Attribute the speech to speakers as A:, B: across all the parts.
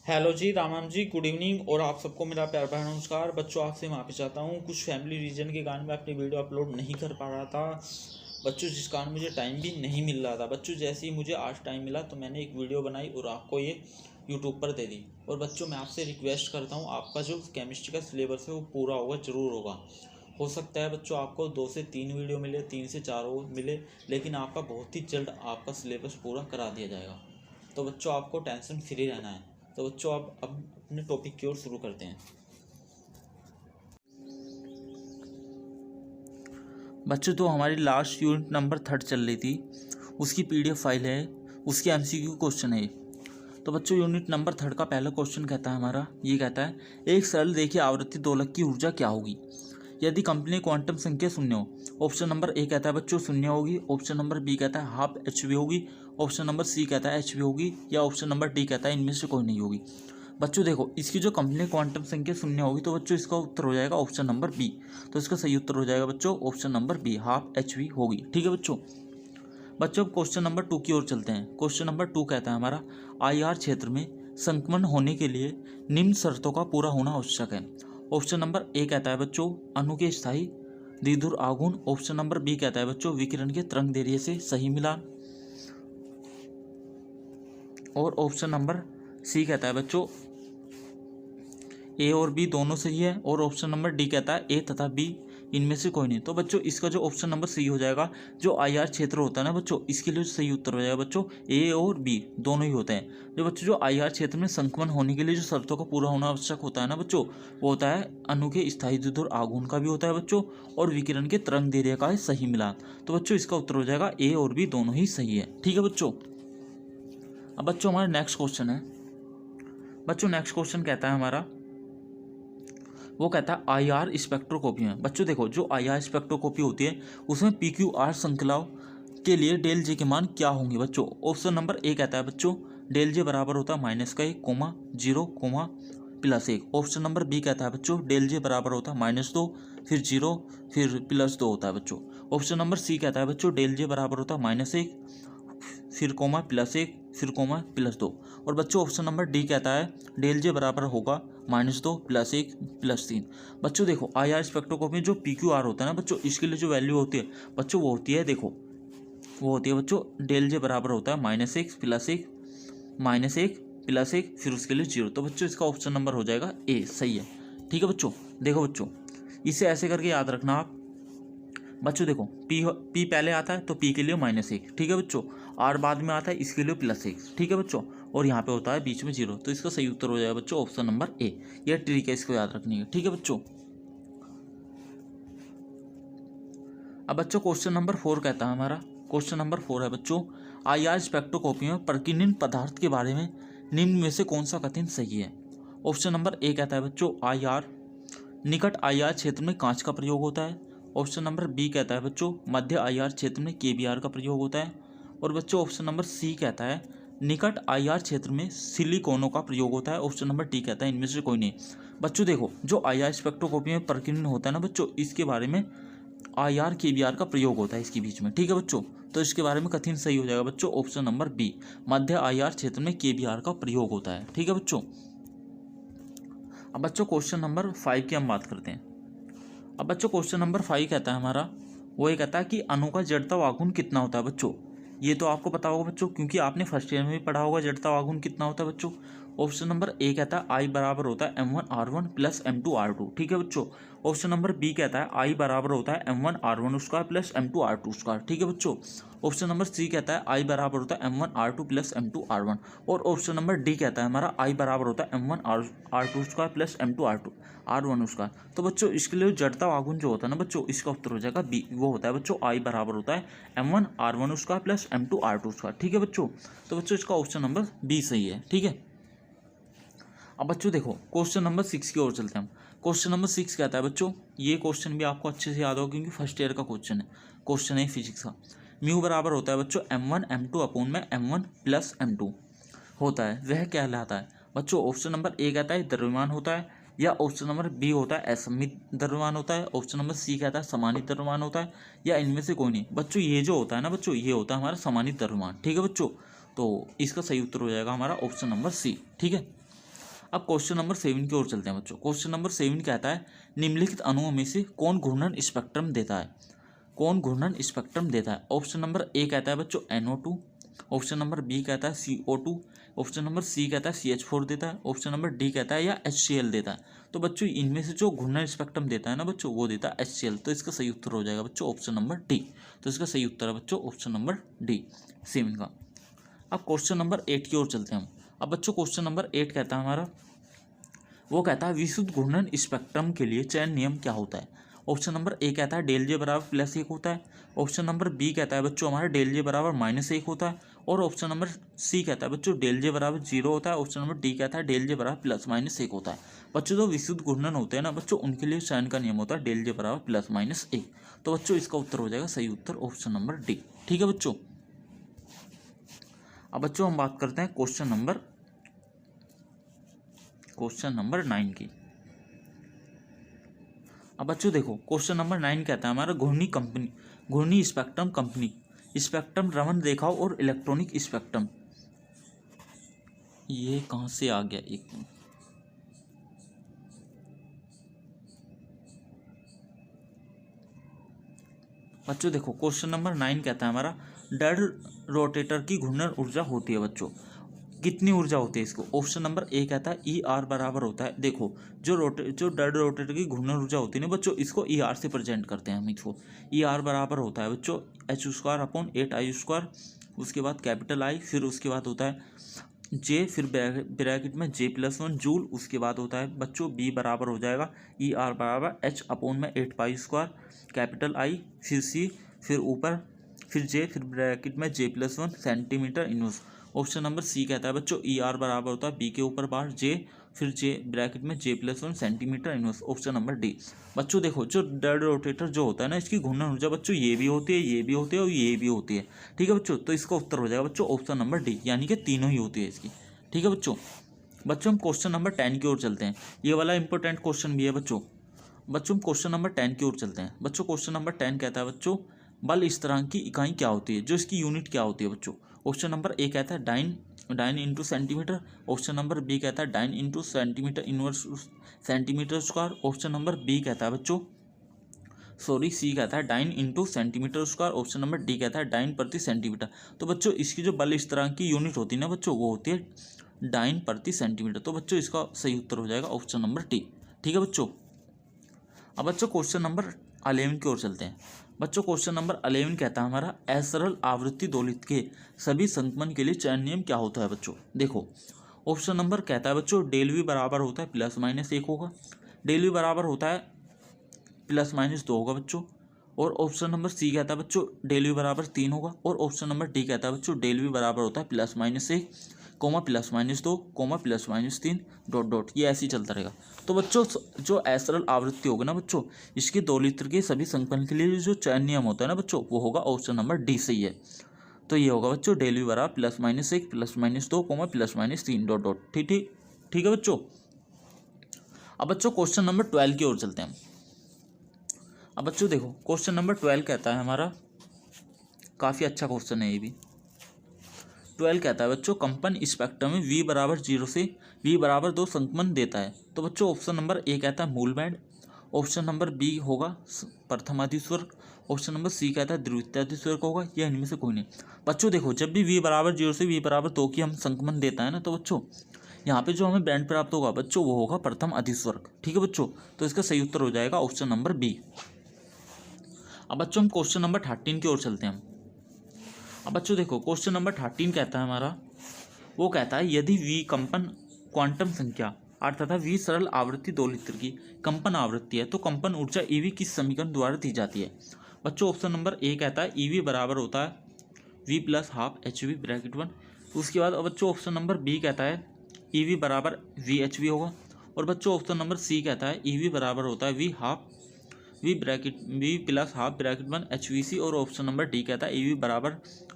A: Hello जी, Ram ji, good evening. और आप सबको मेरा प्यार भरा नमस्कार। बच्चों, आपसे माफ़ी चाहता हूँ, कुछ फैमिली रीजन के कारण मैं अपनी वीडियो अपलोड नहीं कर पा रहा था बच्चों, जिस कारण मुझे टाइम भी नहीं मिल रहा था। बच्चों, जैसे ही मुझे आज टाइम मिला तो मैंने एक वीडियो बनाई और आपको ये यूट्यूब पर दे दी। और बच्चों, मैं आपसे रिक्वेस्ट करता हूँ, आपका जो केमिस्ट्री का सिलेबस है वो पूरा होगा, ज़रूर होगा। हो सकता है बच्चों आपको 2 से 3 वीडियो मिले, 3 से 4 मिले, लेकिन आपका बहुत ही जल्द आपका सिलेबस पूरा करा दिया जाएगा। तो बच्चों, आपको टेंशन फ्री रहना है। तो बच्चों, आप अब अपने टॉपिक की ओर शुरू करते हैं।
B: बच्चों, तो हमारी लास्ट यूनिट नंबर 3 चल रही थी, उसकी पीडीएफ फाइल है, उसके एमसीक्यू क्वेश्चन है। तो बच्चों, यूनिट नंबर 3 का पहला क्वेश्चन कहता है हमारा, ये कहता है एक सरल रेखीय आवर्ती दोलक की ऊर्जा क्या होगी यदि कंपनी क्वांटम संख्या शून्य हो। ऑप्शन नंबर ए कहता है बच्चों शून्य होगी, ऑप्शन नंबर बी कहता है हाफ एचवी होगी, ऑप्शन नंबर सी कहता है एचवी होगी, या ऑप्शन नंबर डी कहता है इनमें से कोई नहीं होगी। बच्चों देखो, इसकी जो कंपनी क्वांटम संख्या शून्य होगी तो बच्चों इसका उत्तर हो जाएगा ऑप्शन नंबर बी। तो इसका सही उत्तर हो जाएगा बच्चों option number B, half HV होगी। ठीक है बच्चों। बच्चों, अब क्वेश्चन नंबर 2 की ओर चलते हैं। क्वेश्चन नंबर 2 कहता है हमारा, आईआर क्षेत्र में संक्रमण होने के लिए निम्न शर्तों का पूरा होना आवश्यक है। ऑप्शन नंबर ए कहता है बच्चों अणु के स्थायी द्विध्रुव आघूर्ण, ऑप्शन नंबर बी कहता है बच्चों विकिरण के तरंग दैर्ध्य से सही मिलान, और ऑप्शन नंबर सी कहता है बच्चों ए और बी दोनों सही है, और ऑप्शन नंबर डी कहता है ए तथा बी इनमें से कोई नहीं। तो बच्चों, इसका जो ऑप्शन नंबर सी हो जाएगा, जो आईआर क्षेत्र होता है ना बच्चों, इसके लिए सही उत्तर हो जाएगा बच्चों ए और बी दोनों ही होते हैं। जो बच्चों जो आईआर क्षेत्र में संक्रमण होने के लिए जो शर्तों का पूरा होना आवश्यक होता है ना बच्चों, वो होता है अणु के स्थायी द्विध्रुव आघूर्ण का भी होता है बच्चों, और विकिरण के तरंग दैर्ध्य का है सही मिलान। तो बच्चों, इसका उत्तर हो जाएगा ए और बी दोनों ही सही है। ठीक है बच्चों। अब बच्चों, हमारा नेक्स्ट क्वेश्चन है। बच्चों, नेक्स्ट क्वेश्चन कहता है हमारा, वो कहता है आईआर स्पेक्ट्रोस्कोपी में। बच्चों देखो, जो आईआर स्पेक्ट्रोस्कोपी होती है उसमें पीक्यूआर श्रृंखलाओं के लिए डेल जे के मान क्या होंगे बच्चों। ऑप्शन नंबर ए कहता है बच्चों डेल जे बराबर होता है -1, 0, +1। ऑप्शन नंबर बी कहता है बच्चों डेल जे बराबर होता है -2, फिर 0, फिर +2 होता है बच्चों। ऑप्शन नंबर सी कहता है बच्चों डेल जे बराबर होता है -1, फिर +1, फिर +2। और बच्चों, ऑप्शन नंबर डी कहता है डेल जे बराबर होगा -2, +1, +3। बच्चों देखो, आईआर स्पेक्ट्रोस्कोपी में जो पीक्यूआर होता है ना बच्चों, इसके लिए जो वैल्यू होती है बच्चों, वो होती है, देखो वो होती है बच्चों डेल जे बराबर होता है -1, +1, -1, +1, फिर उसके लिए 0। तो बच्चों, इसका ऑप्शन नंबर हो जाएगा ए, सही है। ठीक है बच्चों। देखो बच्चों, इसे ऐसे करके याद रखना आप। बच्चों देखो, पी पहले आता है तो पी के लिए -1, ठीक है बच्चों। आर बाद में आता है, इसके लिए +1, ठीक है बच्चों। और यहाँ पे होता है बीच में 0। तो इसका सही उत्तर हो जाएगा बच्चों ऑप्शन नंबर ए। यह ट्रिक है, इसको याद रखनी है। ठीक है बच्चों। अब बच्चों, क्वेश्चन नंबर 4 कहता है हमारा, क्वेश्चन नंबर 4 है बच्चों, आईआर स्पेक्ट्रोस्कोपी में प्रकीर्णन पदार्थ के बारे में निम्न में से कौन सा कथन सही है। ऑप्शन नंबर ए कहता है बच्चों आईआर निकट आईआर क्षेत्र में कांच का प्रयोग होता है। ऑप्शन नंबर बी कहता है बच्चों मध्य आईआर क्षेत्र में केबीआर का प्रयोग होता है। और बच्चों, ऑप्शन नंबर सी कहता है निकट आईआर क्षेत्र में सिलिकॉनों का प्रयोग होता है। ऑप्शन नंबर डी कहता है इनमें से कोई नहीं। बच्चों देखो, जो आईआर स्पेक्ट्रोस्कोपी में प्रकीर्णन होता है ना बच्चों, इसके बारे में आईआर केबीआर का प्रयोग होता है इसके बीच में। ठीक है बच्चों। तो इसके बारे में कथन सही हो जाएगा बच्चों ऑप्शन नंबर बी, मध्य आईआर क्षेत्र में केबीआर का प्रयोग होता है। ठीक है बच्चों। अब बच्चों, क्वेश्चन नंबर 5 की हम बात करते हैं। अब बच्चों, क्वेश्चन नंबर 5 कहता है हमारा, वो ये कहता है कि अणु का जड़ता आघूर्ण कितना होता है बच्चों। ये तो आपको पता होगा बच्चों, क्योंकि आपने फर्स्ट ईयर में भी पढ़ा होगा जड़ता आघूर्ण कितना होता है बच्चों। ऑप्शन नंबर ए कहता है आई बराबर होता है m1r1 + m2r2। ठीक है बच्चों। ऑप्शन नंबर बी कहता है आई बराबर होता है m1r1 स्क्वायर + m2r2 स्क्वायर। ठीक है बच्चों। ऑप्शन नंबर सी कहता है आई बराबर होता है m1r2 + m2r1। और ऑप्शन नंबर डी कहता है हमारा आई बराबर होता है m1r2 स्क्वायर + m2r1 स्क्वायर। तो बच्चों, इसके लिए जड़ता आघूर्ण जो होता है ना बच्चों, इसका उत्तर हो जाएगा बी। वो होता है बच्चों आई बराबर होता है m1r1 स्क्वायर + m2r2 स्क्वायर। ठीक है बच्चों। तो बच्चों, इसका ऑप्शन नंबर बी सही है। ठीक है। अब बच्चों देखो, क्वेश्चन नंबर 6 की ओर चलते हैं हम। क्वेश्चन नंबर 6 कहता है बच्चों, ये क्वेश्चन भी आपको अच्छे से याद होगा क्योंकि फर्स्ट ईयर का क्वेश्चन है फिजिक्स का। म्यू बराबर होता है बच्चों m1 m2 अपॉन में m1 + m2 होता है, वह क्या कहलाता है बच्चों। ऑप्शन नंबर ए कहता है द्रव्यमान होता है, या ऑप्शन नंबर बी होता है असमित द्रव्यमान होता है, ऑप्शन नंबर सी कहता है समानित द्रव्यमान होता है, या इनमें से कोई नहीं। बच्चों, ये जो होता है ना बच्चों, ये होता है हमारा समानित द्रव्यमान। ठीक है बच्चों। तो इसका सही उत्तर हो जाएगा हमारा ऑप्शन नंबर सी। ठीक है। अब क्वेश्चन नंबर 7 की ओर चलते हैं बच्चों। क्वेश्चन नंबर 7 कहता है निम्नलिखित अणुओं में से कौन घूर्णन स्पेक्ट्रम देता है, कौन घूर्णन स्पेक्ट्रम देता है। ऑप्शन नंबर ए कहता है बच्चों NO2, ऑप्शन नंबर बी कहता है CO2, ऑप्शन नंबर सी कहता है CH4 देता है, ऑप्शन नंबर डी कहता है या HCl देता है। तो बच्चों इनमें से जो घूर्णन स्पेक्ट्रम देता है ना बच्चों वो देता है HCl। तो इसका सही उत्तर हो जाएगा बच्चों ऑप्शन नंबर डी। तो इसका सही उत्तर है बच्चों ऑप्शन नंबर डी 7 का। अब क्वेश्चन नंबर 8 की ओर चलते हैं हम। अब बच्चों क्वेश्चन नंबर 8 कहता है हमारा, वो कहता है विशुद्ध घूर्णन स्पेक्ट्रम के लिए चयन नियम क्या होता है। ऑप्शन नंबर ए कहता है डेल जे बराबर +1 होता है, ऑप्शन नंबर बी कहता है बच्चों हमारा डेल जे बराबर -1 होता है, और ऑप्शन नंबर सी कहता है बच्चों डेल जे बराबर 0 होता है, ऑप्शन नंबर डी कहता है डेल जे बराबर +-1 होता है। बच्चों जो विशुद्ध घूर्णन होते हैं ना बच्चों उनके लिए चयन का नियम होता है डेल जे बराबर +-1। तो बच्चों इसका उत्तर हो जाएगा सही उत्तर ऑप्शन नंबर डी। ठीक है बच्चों। अब बच्चों हम बात करते हैं क्वेश्चन नंबर 9 की। अब बच्चों देखो क्वेश्चन नंबर 9 कहता है हमारा घूर्णी स्पेक्ट्रम कंपनी स्पेक्ट्रम रमन रेखाओं और इलेक्ट्रॉनिक स्पेक्ट्रम। ये कहाँ से आ गया एक मिनट। बच्चों देखो क्वेश्चन नंबर 9 कहता है हमारा डेड रोटेटर की घूर्णन ऊर्जा होती है बच्चों, कितनी ऊर्जा होती है इसको। ऑप्शन नंबर ए कहता है ER बराबर होता है। देखो जो डेड रोटेटर की घूर्णन ऊर्जा होती है ना बच्चों इसको ER से प्रेजेंट करते हैं हम इसको। ER बराबर होता है बच्चों h²/8I², उसके बाद कैपिटल I, फिर उसके बाद होता है J, फिर ब्रैकेट में J+1 जूल, उसके बाद होता है बच्चों B बराबर हो जाएगा ER बराबर h/8π², कैपिटल I, फिर C, फिर ऊपर फिर J, फिर ब्रैकेट में J+1 centimetre inverse. Option number C कहता है बच्चों ER बराबर होता है B के ऊपर बार J, फिर J ब्रैकेट में J+1 centimetre inverse. Option number D. बच्चों देखो जो डेड रोटेटर जो होता है ना इसकी घूर्णन ऊर्जा बच्चों ये भी होती है, ये भी होती है और ये भी होती है। ठीक है बच्चों। तो इसका उत्तर हो जाएगा बच्चों ऑप्शन नंबर डी, यानी कि तीनों ही होती है इसकी। ठीक है बच्चों। हम क्वेश्चन नंबर 10 की ओर चलते हैं। ये वाला इंपॉर्टेंट क्वेश्चन भी है बच्चों। हम क्वेश्चन नंबर 10 की ओर चलते हैं। बच्चों क्वेश्चन नंबर 10 कहता है बच्चों बल स्थिरांक की इकाई क्या होती है, जो इसकी यूनिट क्या होती है बच्चों। ऑप्शन नंबर ए कहता है dyne into centimetre, option number B कहता है dyne into centimetre inverse centimetre square, option number B कहता है बच्चों सी कहता है dyne into centimetre square, option number D कहता है डाइन प्रति सेंटीमीटर। तो बच्चों इसकी जो बल स्थिरांक की यूनिट होती है ना बच्चों वो होती है डाइन प्रति सेंटीमीटर। तो बच्चों इसका सही उत्तर हो जाएगा ऑप्शन नंबर डी। ठीक है बच्चों। अब बच्चों क्वेश्चन नंबर 11 की ओर चलते हैं। बच्चों क्वेश्चन नंबर 11 कहता है हमारा असरल आवृत्ति दोलित के सभी संकमन के लिए चयन नियम क्या होता है बच्चों। देखो ऑप्शन नंबर कहता है बच्चों डेल वी बराबर होता है +-1 होगा, डेल वी बराबर होता है +-2 होगा बच्चों, और ऑप्शन नंबर सी कहता है बच्चों डेल वी बराबर 3 होगा, और ऑप्शन नंबर डी कहता है बच्चों डेल वी बराबर होता है +-1, +-2, +-3 ... ये ऐसे ही चलता रहेगा। तो बच्चों जो असरल आवृत्ति होगा ना बच्चों इसके दोलित्र के सभी संकलन के लिए जो चयन नियम होता है ना बच्चों वो होगा ऑप्शन नंबर डी सही है। तो ये होगा बच्चों डेल वी बराबर +-1, +-2, +-3 ... ठीक है बच्चों। अब बच्चों क्वेश्चन नंबर 12 की ओर चलते हैं। अब बच्चों देखो क्वेश्चन नंबर 12 कहता है हमारा, काफ़ी अच्छा क्वेश्चन है ये भी। 12 कहता है बच्चों कंपन स्पेक्ट्रम में V बराबर 0 से V बराबर 2 संकमन देता है। तो बच्चों ऑप्शन नंबर ए कहता है मूल बैंड, ऑप्शन नंबर बी होगा प्रथम अधिस्वर्ग, ऑप्शन नंबर सी कहता है द्वितीय अधिस्वर्ग होगा, या इनमें से कोई नहीं। बच्चों देखो जब भी V बराबर 0 से V बराबर 2 की हम संकमन देता है ना तो बच्चों यहाँ पे जो हमें बैंड प्राप्त होगा बच्चों वो होगा प्रथम अधिस्वर्ग। ठीक है बच्चों। तो इसका सही उत्तर हो जाएगा ऑप्शन नंबर बी। अब बच्चों हम क्वेश्चन नंबर 13 की ओर चलते हैं। अब बच्चों देखो क्वेश्चन नंबर 13 कहता है हमारा, वो कहता है यदि V कंपन क्वांटम संख्या अर्थात V सरल आवृत्ति दोलित्र की कंपन आवृत्ति है तो कंपन ऊर्जा EV किस समीकरण द्वारा दी जाती है। बच्चों ऑप्शन नंबर ए कहता है EV बराबर होता है V + ½ HV ब्रैकेट 1। उसके बाद बच्चों ऑप्शन नंबर बी कहता है EV बराबर VHV होगा, और बच्चों ऑप्शन नंबर सी कहता है EV बराबर होता है V + ½ ब्रैकेट 1 HVC, और ऑप्शन नंबर डी कहता है EV बराबर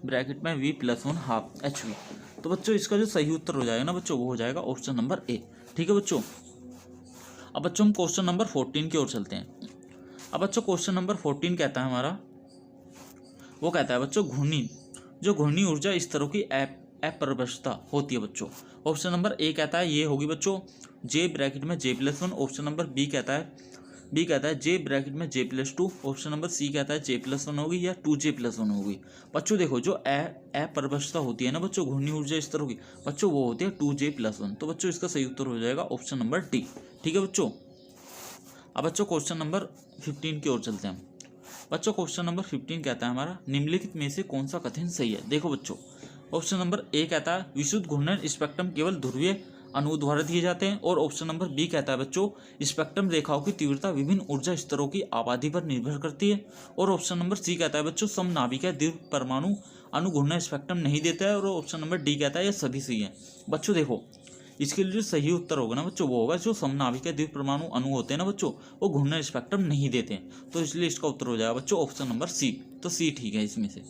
B: ब्रैकेट में V+1 ½ HV। तो बच्चों इसका जो सही उत्तर हो जाएगा ना बच्चों वो हो जाएगा ऑप्शन नंबर ए। ठीक है बच्चों। अब बच्चों हम क्वेश्चन नंबर 14 की ओर चलते हैं। अब बच्चों क्वेश्चन नंबर 14 कहता है हमारा, वो कहता है बच्चों घूर्णी ऊर्जा स्तरों की अपरिभाषितता होती है बच्चों। ऑप्शन नंबर ए कहता है ये होगी बच्चों जे ब्रैकेट में J+1। ऑप्शन नंबर बी कहता है जे ब्रैकेट में J+2। ऑप्शन नंबर सी कहता है J+1 होगी या 2J+1 होगी। बच्चों देखो जो अपरिभाषितता होती है ना बच्चों, घूर्णी ऊर्जा स्तर होगी बच्चों, वो होती है 2J+1। तो बच्चों इसका सही उत्तर हो जाएगा ऑप्शन नंबर डी। ठीक है बच्चों। अब बच्चों क्वेश्चन नंबर 15 की ओर चलते हैं। बच्चों क्वेश्चन नंबर 15 कहता है हमारा निम्नलिखित में से कौन सा कथन सही है। देखो बच्चों ऑप्शन नंबर ए कहता है विशुद्ध घूर्णन स्पेक्ट्रम केवल ध्रुवीय अनुओं द्वारा दिए जाते हैं। और ऑप्शन नंबर बी कहता है बच्चों स्पेक्ट्रम रेखाओं की तीव्रता विभिन्न ऊर्जा स्तरों की आबादी पर निर्भर करती है। और ऑप्शन नंबर सी कहता है बच्चों समनाभिकीय द्वितीय परमाणु अणु घूर्णन स्पेक्ट्रम नहीं देता है। और ऑप्शन नंबर डी कहता है ये सभी सही है। बच्चों देखो इसके लिए जो सही उत्तर होगा ना बच्चों वो होगा जो समनाभिकीय द्वितीय परमाणु अणु होते हैं ना बच्चों, वो घूर्णन स्पेक्ट्रम नहीं देते हैं। तो इसलिए इसका उत्तर हो जाएगा बच्चों ऑप्शन नंबर सी। तो सी ठीक है इसमें से।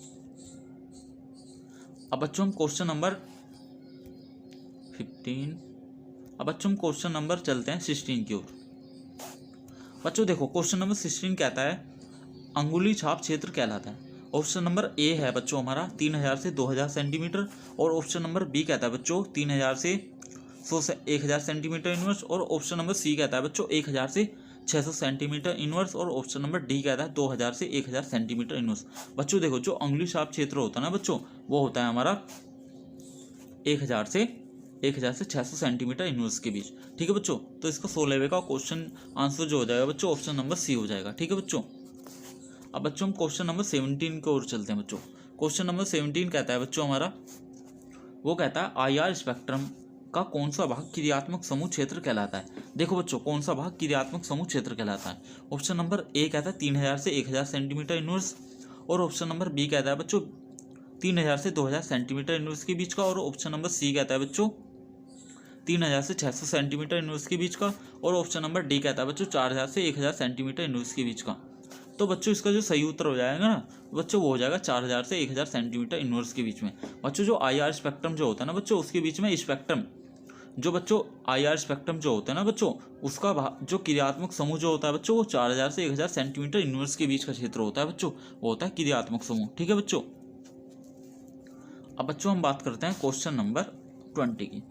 B: अब बच्चों हम क्वेश्चन नंबर 15 अब बच्चों हम क्वेश्चन नंबर चलते हैं 16 की ओर। बच्चों देखो क्वेश्चन नंबर 16 कहता है अंगुली छाप क्षेत्र कहलाता है। ऑप्शन नंबर ए है बच्चों हमारा 3000 से 2000 सेंटीमीटर। और ऑप्शन नंबर बी कहता है बच्चों 3000 से 1000 सेंटीमीटर इनवर्स। और ऑप्शन नंबर सी कहता है बच्चों 1000 से 600 सेंटीमीटर इनवर्स। और ऑप्शन नंबर डी कहता है 2000 से 1000 सेंटीमीटर इनवर्स। बच्चों देखो जो अंगुली छाप क्षेत्र होता है ना बच्चों वो होता है हमारा 1000 से 600 सेंटीमीटर इनवर्स के बीच। ठीक है बच्चों। तो इसका 16वें का क्वेश्चन आंसर जो हो जाएगा बच्चों ऑप्शन नंबर सी हो जाएगा। ठीक है बच्चों। अब बच्चों हम क्वेश्चन नंबर 17 की ओर चलते हैं बच्चों। क्वेश्चन नंबर 17 कहता है बच्चों हमारा वो कहता है IR स्पेक्ट्रम का कौन सा भाग क्रियात्मक समूह क्षेत्र कहलाता है। देखो बच्चों कौन सा भाग क्रियात्मक समूह क्षेत्र कहलाता है। ऑप्शन नंबर ए कहता है 3000 से 1000 सेंटीमीटर इनवर्स। और ऑप्शन नंबर बी कहता है बच्चों 3000 से 2000 सेंटीमीटर इनवर्स के बीच का। और ऑप्शन नंबर सी कहता है बच्चों 3000 से 600 सेंटीमीटर इनवर्स के बीच का। और ऑप्शन नंबर डी कहता है बच्चों 4000 से 1000 सेंटीमीटर इनवर्स के बीच का। तो बच्चों इसका जो सही उत्तर हो जाएगा ना बच्चों वो हो जाएगा 4000 से 1000 सेंटीमीटर इनवर्स के बीच में। बच्चों जो IR स्पेक्ट्रम जो होता है ना बच्चों उसके बीच में स्पेक्ट्रम जो बच्चों IR स्पेक्ट्रम जो होता है ना बच्चों उसका जो क्रियात्मक समूह जो होता है बच्चों वो 4000 से 1000 सेंटीमीटर इनवर्स के बीच का क्षेत्र होता है बच्चों, वो होता है क्रियात्मक समूह। ठीक है बच्चों। अब बच्चों हम बात करते हैं क्वेश्चन नंबर 20 की।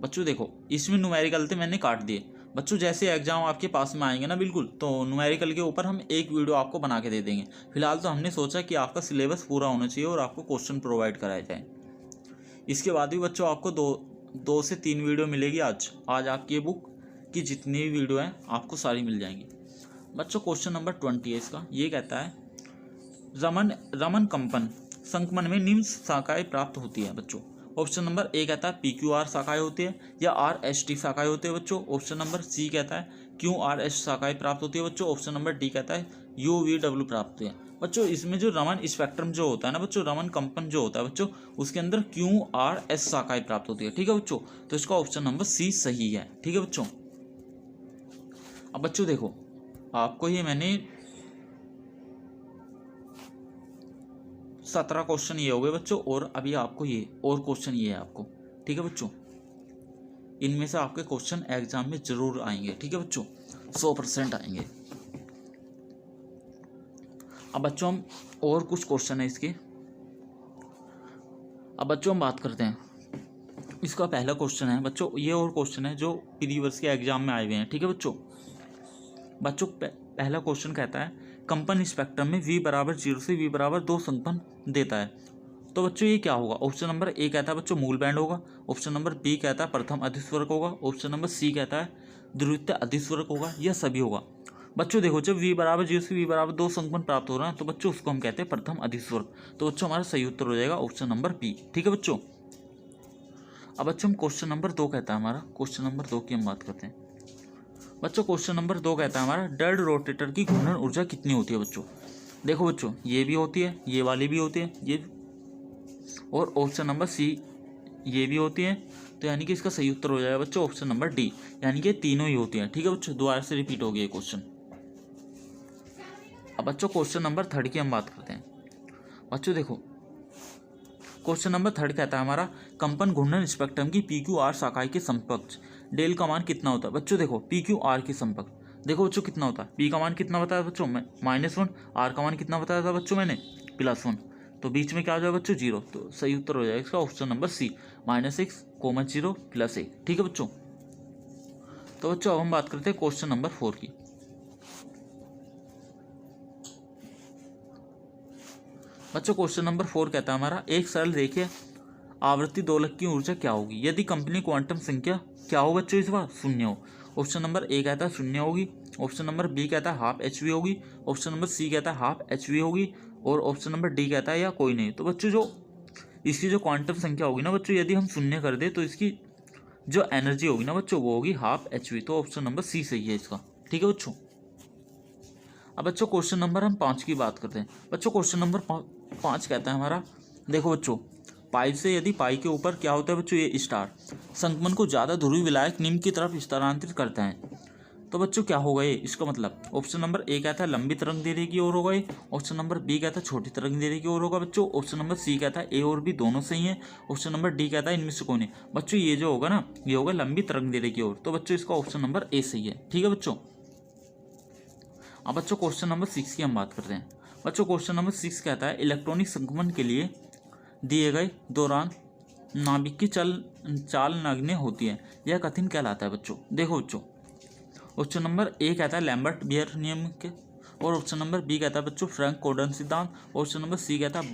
B: बच्चों देखो इसमें न्यूमेरिकल थे मैंने काट दिए बच्चों। जैसे एग्जाम आपके पास में आएंगे ना बिल्कुल तो न्यूमेरिकल के ऊपर हम एक वीडियो आपको बना के दे देंगे। फिलहाल तो हमने सोचा कि आपका सिलेबस पूरा होना चाहिए और आपको क्वेश्चन प्रोवाइड कराए जाए। इसके बाद भी बच्चों आपको दो से 3 वीडियो मिलेगी। आज आपकी ये बुक की जितनी भी वीडियो हैं आपको सारी मिल जाएंगी। बच्चों क्वेश्चन नंबर 20 है इसका। ये कहता है रमन कंपन संकमन में निम्न शाखाएं प्राप्त होती है बच्चों। ऑप्शन नंबर ए कहता है PQR शाखाएं होती है या RST शाखाएं होती है बच्चों। ऑप्शन नंबर सी कहता है QRS शाखाएं प्राप्त होती है बच्चों। ऑप्शन नंबर डी कहता है UVW प्राप्त होती है बच्चों। इसमें जो रमन स्पेक्ट्रम जो होता है ना बच्चों, रमन कंपन जो होता है बच्चों उसके अंदर QRS शाखाएं प्राप्त होती है। ठीक है बच्चों। तो इसका ऑप्शन नंबर सी सही है। ठीक है बच्चों। अब बच्चों देखो आपको ये मैंने 17 क्वेश्चन ये हो गए बच्चों और अभी आपको ये और क्वेश्चन ये है आपको। ठीक है बच्चों। इनमें से आपके क्वेश्चन एग्जाम में जरूर आएंगे। ठीक है बच्चों 100% आएंगे। अब बच्चों हम और कुछ क्वेश्चन है इसके। अब बच्चों हम बात करते हैं। इसका पहला क्वेश्चन है बच्चों ये और क्वेश्चन है जो प्रीवियस के एग्जाम में आए हुए हैं। ठीक है बच्चों। पहला क्वेश्चन कहता है कंपन स्पेक्ट्रम में V = 0 से V = 2 संकपन देता है। तो बच्चों ये क्या होगा। ऑप्शन नंबर ए कहता है बच्चों मूल बैंड होगा। ऑप्शन नंबर बी कहता है प्रथम अधिस्वरक होगा। ऑप्शन नंबर सी कहता है द्वितीय अधिस्वरक होगा या सभी होगा। बच्चों देखो जब V = 0 से V = 2 संकपन प्राप्त हो रहा है तो बच्चों उसको हम कहते हैं प्रथम अधिस्वरक। तो बच्चों हमारा सही उत्तर हो जाएगा ऑप्शन नंबर बी। ठीक है बच्चों। अब बच्चों हम क्वेश्चन नंबर 2 कहता है हमारा। क्वेश्चन नंबर 2 की हम बात करते हैं बच्चों। क्वेश्चन नंबर 2 कहता है हमारा डेड रोटेटर की घूर्णन ऊर्जा कितनी होती है बच्चों। देखो बच्चों ये भी होती है, ये वाली भी होती है, ये और ऑप्शन नंबर सी ये भी होती है। तो यानी कि इसका सही उत्तर हो जाएगा बच्चों ऑप्शन नंबर डी, यानी कि तीनों ही होती हैं। ठीक है बच्चों। दोबारा से रिपीट हो गया क्वेश्चन। अब बच्चों क्वेश्चन नंबर 3 की हम बात करते हैं बच्चों। देखो क्वेश्चन नंबर 3 कहता है हमारा कंपन घूर्णन स्पेक्ट्रम की PQR शाखाएं के समकक्ष डेल का मान कितना होता है। बच्चों देखो PQR के समकक्ष देखो बच्चों कितना होता है। P का मान कितना बताया बच्चों -1, R का मान कितना बताया था बच्चों मैंने +1। तो बीच में क्या हो जाएगा बच्चों 0, तो सही उत्तर हो जाएगा इसका ऑप्शन नंबर सी -6, 0 + 1। ठीक है बच्चों। तो बच्चों अब हम बात करते हैं क्वेश्चन नंबर 4 की। बच्चों क्वेश्चन नंबर 4 कहता है हमारा, एक सरल रेखीय आवृत्ति दोलक की ऊर्जा क्या होगी यदि कंपनी क्वांटम संख्या क्या हो बच्चों इस बार 0 हो। ऑप्शन नंबर ए कहता है 0 होगी, ऑप्शन नंबर बी कहता है ½ HV होगी, ऑप्शन नंबर सी कहता है ½ HV होगी, और ऑप्शन नंबर डी कहता है या कोई नहीं। तो बच्चों जो इसकी जो क्वांटम संख्या होगी ना बच्चों, यदि हम 0 कर दे तो इसकी जो एनर्जी होगी ना बच्चों वो होगी ½ HV। तो ऑप्शन नंबर सी सही है इसका। ठीक है बच्चों। अब बच्चों क्वेश्चन नंबर हम 5 की बात करते हैं। बच्चों क्वेश्चन नंबर 5 कहता है हमारा, देखो बच्चों, पाइप से यदि पाई के ऊपर क्या होता है बच्चों, ये स्टार संक्रमण को ज़्यादा ध्रुवीय विलायक निम्न की तरफ स्थानांतरित करता है। तो बच्चों क्या होगा ये, इसका मतलब ऑप्शन नंबर ए कहता है लंबी तरंग दैर्ध्य की ओर होगा ये, ऑप्शन नंबर बी कहता है छोटी तरंग दैर्ध्य की ओर होगा बच्चों, ऑप्शन नंबर सी कहता है ए और बी दोनों सही है, ऑप्शन नंबर डी कहता है इनमें से कोई नहीं। बच्चों ये जो होगा ना, ये होगा लंबी तरंग दैर्ध्य की ओर। तो बच्चों इसका ऑप्शन नंबर ए सही है। ठीक है बच्चों। अब बच्चों क्वेश्चन नंबर 6 की हम बात करते हैं। बच्चों क्वेश्चन नंबर 6 कहता है, इलेक्ट्रॉनिक संक्रमण के लिए दिए गए दौरान नाभिक की चाल नगण्य होती है, यह कथन कहलाता है बच्चों। देखो बच्चों, ऑप्शन नंबर ए कहता है लैम्बर्ट बियर नियम के, और ऑप्शन नंबर बी कहता है बच्चों फ्रैंक कोडन सिद्धांत, ऑप्शन नंबर सी कहता है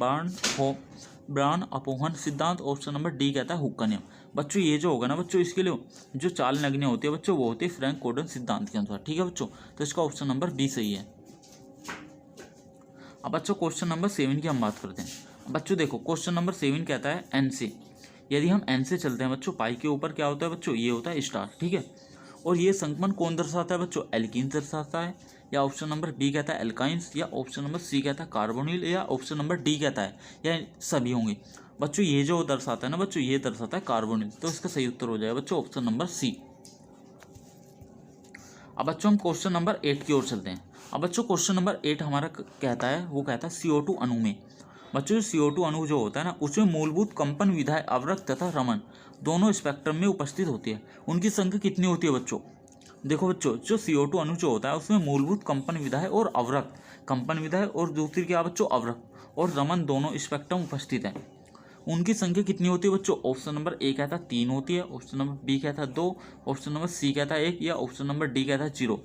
B: ब्रान अपोहन सिद्धांत, ऑप्शन नंबर डी कहता है हुक्का नियम। बच्चों ये जो होगा ना बच्चों, इसके लिए जो चाल नगण्य होती है बच्चों वो होती है फ्रैंक कोडन सिद्धांत के अनुसार। ठीक है बच्चों। तो इसका ऑप्शन नंबर बी सही है। अब बच्चों क्वेश्चन नंबर 7 की हम बात करते हैं। बच्चों देखो, क्वेश्चन नंबर 7 कहता है एन से, यदि हम एन से चलते हैं बच्चों, पाई के ऊपर क्या होता है बच्चों, ये होता है स्टार। ठीक है। और ये संक्रमण कौन दर्शाता है बच्चों, एल्कीन दर्शाता है, या ऑप्शन नंबर बी कहता है एल्काइंस, या ऑप्शन नंबर सी कहता है कार्बोनिल, या ऑप्शन नंबर डी कहता है या सभी होंगे। बच्चों ये जो दर्शाता है ना बच्चों, ये दर्शाता है कार्बोनिल। तो इसका सही उत्तर हो जाएगा बच्चों ऑप्शन नंबर सी। अब बच्चों हम क्वेश्चन नंबर 8 की ओर चलते हैं। अब बच्चों क्वेश्चन नंबर 8 हमारा कहता है, वो कहता है CO2 अणु में, बच्चों CO2 अणु जो होता है ना, उसमें मूलभूत कंपन विधाएं अवरक्त तथा रमन दोनों स्पेक्ट्रम में उपस्थित होती है। उनकी संख्या कितनी होती है बच्चों। देखो बच्चों, जो CO2 अणु जो होता है उसमें मूलभूत कंपन विधाएं और अवरक्त, कंपन विधाएं और दूसरी क्या बच्चों अवरक्त और रमन दोनों स्पेक्ट्रम उपस्थित है। उनकी संख्या कितनी होती है बच्चों। ऑप्शन नंबर ए कहता है 3 होती है, ऑप्शन नंबर बी कहता है 2, ऑप्शन नंबर सी कहता है 1, या ऑप्शन नंबर डी कहता है 0।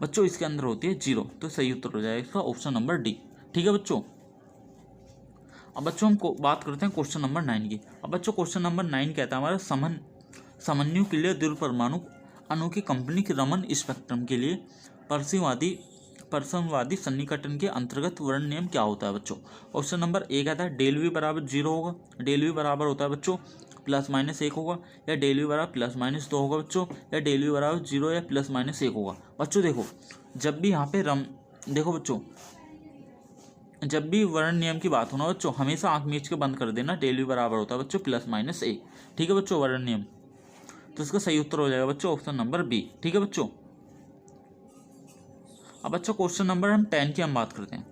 B: बच्चों इसके अंदर होती है 0। तो सही उत्तर हो जाएगा इसका ऑप्शन नंबर डी। ठीक है बच्चों। अब बच्चों हम बात करते हैं क्वेश्चन नंबर 9 की। अब बच्चों क्वेश्चन नंबर 9 कहता है हमारा, समन्वय के लिए द्विध्रुव परमाणु अणु की कंपनी के रमन स्पेक्ट्रम के लिए परसमवादी सन्निकटन के अंतर्गत वर्ण नियम क्या होता है बच्चों। ऑप्शन नंबर ए कहता है डेल वी बराबर 0 होगा, डेल वी बराबर होता है बच्चों ±1 होगा, या डेल वी बराबर ±2 होगा बच्चों, या डेल वी बराबर 0 या ±1 होगा। बच्चों देखो, जब भी यहाँ पे देखो बच्चों, जब भी वर्ण नियम की बात हो ना बच्चों, हमेशा आंख मीच के बंद कर देना, डेल वी बराबर होता है बच्चों ±1। ठीक है बच्चों, वर्ण नियम। तो इसका सही उत्तर हो जाएगा बच्चों ऑप्शन नंबर बी। ठीक है बच्चों। अब बच्चों क्वेश्चन नंबर 10 की हम बात करते हैं।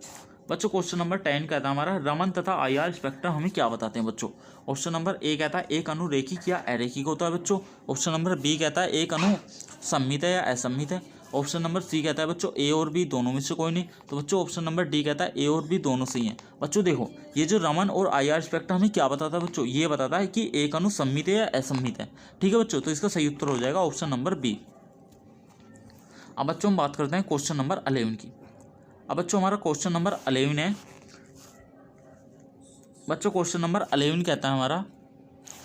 B: बच्चों क्वेश्चन नंबर 10 कहता है हमारा, रमन तथा IR स्पेक्ट्रम हमें क्या बताते हैं बच्चों। ऑप्शन नंबर ए कहता है एक अणु रेखिक या अरेखिक होता है बच्चों, ऑप्शन नंबर बी कहता है एक अणु सममित है या असममित है, ऑप्शन नंबर सी कहता है बच्चों ए और बी दोनों में से कोई नहीं। तो बच्चों ऑप्शन नंबर डी कहता है ए और बी दोनों सही हैं। बच्चों देखो, ये जो रमन और IR स्पेक्ट्रम हमें क्या बताता है बच्चों, ये बताता है कि एक अणु सममित है या असममित है। ठीक है बच्चों। तो इसका सही उत्तर हो जाएगा ऑप्शन नंबर बी। अब बच्चों हम बात करते हैं क्वेश्चन नंबर 11 की। अब बच्चों हमारा क्वेश्चन नंबर 11 है। बच्चों क्वेश्चन नंबर 11 कहता है हमारा,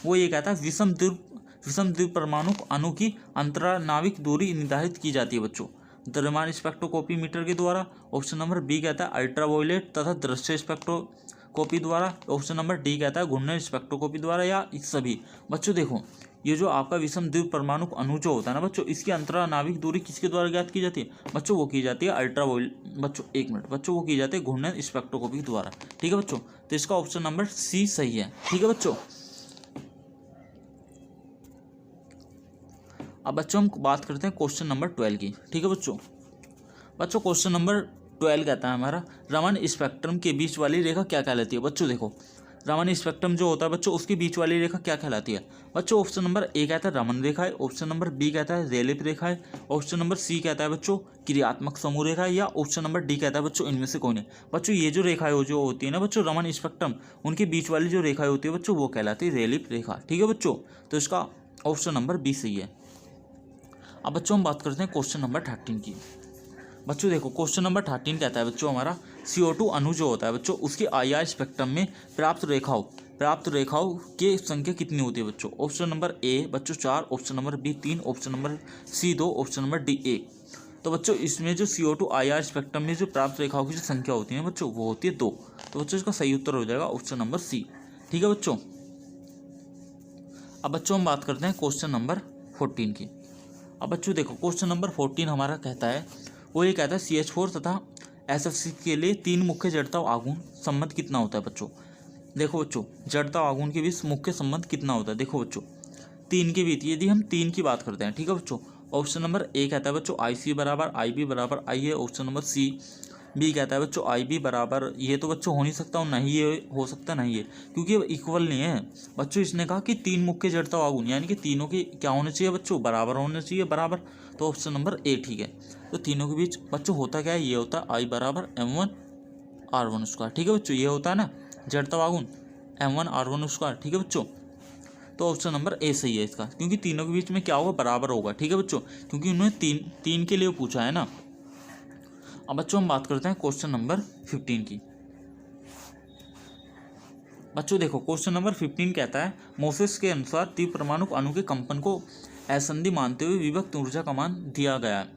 B: वो ये कहता है विषम द्विध्रुव परमाणु अणु की अंतरानाविक दूरी निर्धारित की जाती है बच्चों द्रव्यमान स्पेक्ट्रोस्कोपी मीटर के द्वारा। ऑप्शन नंबर बी कहता है अल्ट्रावायलेट तथा दृश्य स्पेक्ट्रोस्कोपी द्वारा, ऑप्शन नंबर डी कहता है घूर्णन स्पेक्ट्रोस्कोपी द्वारा, या सभी। बच्चों देखो, ये जो आपका विषम द्विध्रुव परमाणु अणु जो होता है ना बच्चों, इसकी अंतरानाविक दूरी किसके द्वारा ज्ञात की जाती है बच्चों, वो की जाती है अल्ट्रावायलेट, बच्चों एक मिनट बच्चों, वो की जाती है घूर्णन स्पेक्ट्रोस्कोपी द्वारा। ठीक है बच्चों। तो इसका ऑप्शन नंबर सी सही है। ठीक है बच्चों। अब बच्चों हम बात करते हैं क्वेश्चन नंबर 12 की। ठीक है बच्चों। बच्चों क्वेश्चन नंबर 12 कहता है हमारा, रमन स्पेक्ट्रम के बीच वाली रेखा क्या कहलाती है बच्चों। देखो, रमन स्पेक्ट्रम जो होता है बच्चों उसके बीच वाली रेखा क्या कहलाती है? बच्चों ऑप्शन नंबर ए कहता है रमन रेखा है, ऑप्शन नंबर बी कहता है रेलिफ रेखा है, ऑप्शन नंबर सी कहता है बच्चों क्रियात्मक समूह रेखा है, या ऑप्शन नंबर डी कहता है बच्चों इनमें से कोई नहीं। बच्चों ये जो रेखाएं जो होती है ना बच्चों रमन स्पेक्ट्रम, उनके बीच वाली जो रेखाएं होती है बच्चों वो कहलाती है रेलिफ रेखा। ठीक है बच्चों, तो इसका ऑप्शन नंबर बी सही है। अब बच्चों हम बात करते हैं क्वेश्चन नंबर 13 की। बच्चों देखो क्वेश्चन नंबर 13 कहता है बच्चों हमारा CO2 अणु जो होता है बच्चों उसके IR स्पेक्ट्रम में प्राप्त रेखाओं की संख्या कितनी होती है बच्चों? ऑप्शन नंबर ए बच्चों 4, option number B 3, option number C 2, option number D 1। तो बच्चों इसमें जो CO2 IR स्पेक्ट्रम में जो प्राप्त रेखाओं की जो संख्या होती है बच्चों वो होती है 2। तो बच्चों इसका सही उत्तर हो जाएगा ऑप्शन नंबर सी। ठीक है बच्चों, अब बच्चों हम बात करते हैं क्वेश्चन नंबर 14 की। अब बच्चों देखो क्वेश्चन नंबर 14 हमारा कहता है, वो ये कहता है CH4 तथा SFC के लिए 3 मुख्य जड़ता आघूर्ण संबंध कितना होता है बच्चों? देखो बच्चों जड़ता आघूर्ण के बीच मुख्य संबंध कितना होता है? देखो बच्चों 3 के बीच, यदि हम 3 की बात करते हैं, ठीक है बच्चों, ऑप्शन नंबर ए कहता है बच्चों IC बराबर IB बराबर I है, ऑप्शन नंबर सी बी कहता है बच्चों IB बराबर, ये तो बच्चों हो नहीं सकता और नहीं ये हो सकता, नहीं है क्योंकि ये इक्वल नहीं है बच्चों। इसने कहा कि 3 मुख्य जड़ता आघूर्ण यानी कि तीनों के क्या होने चाहिए बच्चों? बराबर होने चाहिए, बराबर। तो ऑप्शन नंबर ए ठीक है। तो तीनों के बीच बच्चों होता क्या है? ये होता है I बराबर M1R1 स्क्वायर। ठीक है बच्चों, ये होता है ना जड़ता आघूर्ण M1R1 स्क्वायर। ठीक है बच्चों, तो ऑप्शन नंबर ए सही है इसका, क्योंकि तीनों के बीच में क्या होगा? बराबर होगा। ठीक है बच्चों, क्योंकि उन्होंने तीन के लिए पूछा है ना। अब बच्चों हम बात करते हैं क्वेश्चन नंबर 15 की। बच्चों देखो क्वेश्चन नंबर 15 कहता है, मोसेस के अनुसार द्विपरमाणु अणु के कंपन को असंधि मानते हुए विभक्त ऊर्जा का मान दिया गया है।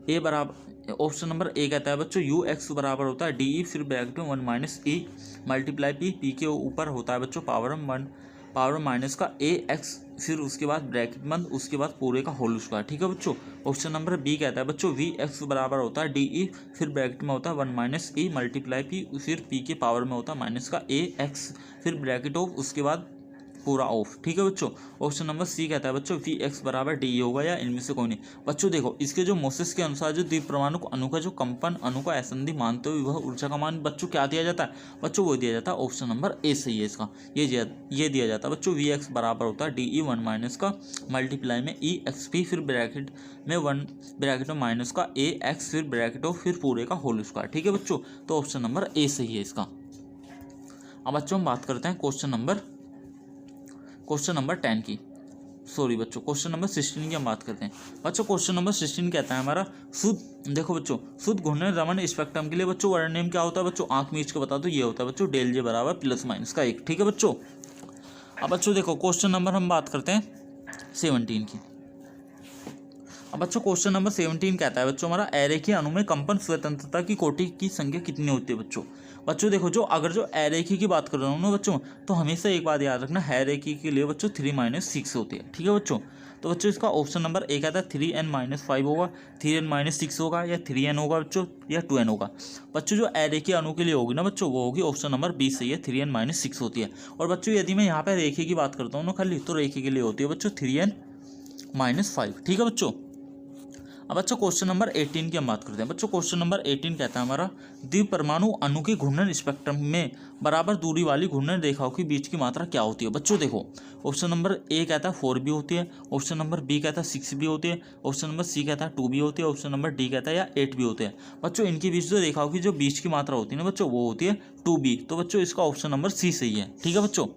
B: ए बराबर, ऑप्शन नंबर ए कहता है बच्चों UX बराबर होता है DE फिर ब्रैकेट में 1 माइनस E मल्टीप्लाई P के ऊपर होता है बच्चों पावर माइनस का AX फिर उसके बाद ब्रैकेट बंद, उसके बाद पूरे का होल स्क्वायर। ठीक है बच्चों, ऑप्शन नंबर बी कहता है बच्चों VX बराबर होता है DE फिर ब्रैकेट में होता है 1 माइनस E मल्टीप्लाई P फिर P के पावर में होता है माइनस का AX फिर ब्रैकेट ऑफ उसके बाद पूरा ऑफ। ठीक है बच्चों, ऑप्शन नंबर सी कहता है बच्चों VX बराबर DE होगा या इनमें से कोई नहीं। बच्चों देखो इसके जो मोसेस के अनुसार जो द्विपरमाणु अणु का जो कंपन अणु का असंधि मानते हुए वह ऊर्जा का मान बच्चों क्या दिया जाता है बच्चों? वो दिया जाता है ऑप्शन नंबर ए सही है इसका। ये दिया जाता है बच्चों VX बराबर होता है DE 1 माइनस का मल्टीप्लाई में EXP फिर ब्रैकेट में 1 ब्रैकेट में माइनस का AX फिर ब्रैकेट ऑफ फिर पूरे का होल स्क्वायर। ठीक है बच्चों, तो ऑप्शन नंबर ए सही है इसका। अब बच्चों हम बात करते हैं क्वेश्चन नंबर 10 की, सॉरी बच्चों क्वेश्चन नंबर 16 की हम बात करते हैं। बच्चों क्वेश्चन नंबर 16 कहता है हमारा शुद्ध, देखो बच्चों शुद्ध घूर्णन रमन स्पेक्ट्रम के लिए बच्चों वर्णनियम क्या होता है बच्चों? आंख मीच के बता दो, ये होता है बच्चों डेल जे बराबर प्लस माइनस का 1। ठीक है बच्चों, अब बच्चों देखो क्वेश्चन नंबर हम बात करते हैं 17 की। अब बच्चों क्वेश्चन नंबर 17 कहता है बच्चों हमारा अरेखीय अणु में कंपन स्वतंत्रता की कोटि की संख्या कितनी होती है बच्चों? बच्चों देखो जो अगर जो अरेखीय की बात कर रहा हूँ ना बच्चों, तो हमेशा एक बात याद रखना, अरेखीय के लिए बच्चों 3 - 6 होती है। ठीक है बच्चों, तो बच्चों इसका ऑप्शन नंबर ए कहता है 3n - 5 होगा, 3n - 6 होगा या 3n होगा बच्चों या 2n होगा। बच्चों जो अरेखीय अणु के लिए होगी ना बच्चों वो होगी ऑप्शन नंबर बी सही है, 3n - 6 होती है। और बच्चों यदि मैं यहाँ पर रेखीय की बात करता हूँ ना खाली, तो रेखीय के लिए होती है बच्चों 3n - 5। ठीक है बच्चों, अब बच्चों क्वेश्चन नंबर 18 की हम बात करते हैं। बच्चों क्वेश्चन नंबर 18 कहता है हमारा द्विपरमाणु अणु के घूर्णन स्पेक्ट्रम में बराबर दूरी वाली घूर्णन रेखाओं के बीच की मात्रा क्या होती है? बच्चों देखो ऑप्शन नंबर ए कहता है 4b होती है, ऑप्शन नंबर बी कहता है 6b होती है, ऑप्शन नंबर सी कहता है 2b होती है, ऑप्शन नंबर डी कहता है या 8b होते हैं। बच्चों इनके बीच जो रेखाओं की जो बीच की मात्रा होती है ना बच्चों वो होती है 2b। तो बच्चों इसका ऑप्शन नंबर सी सही है। ठीक है बच्चों,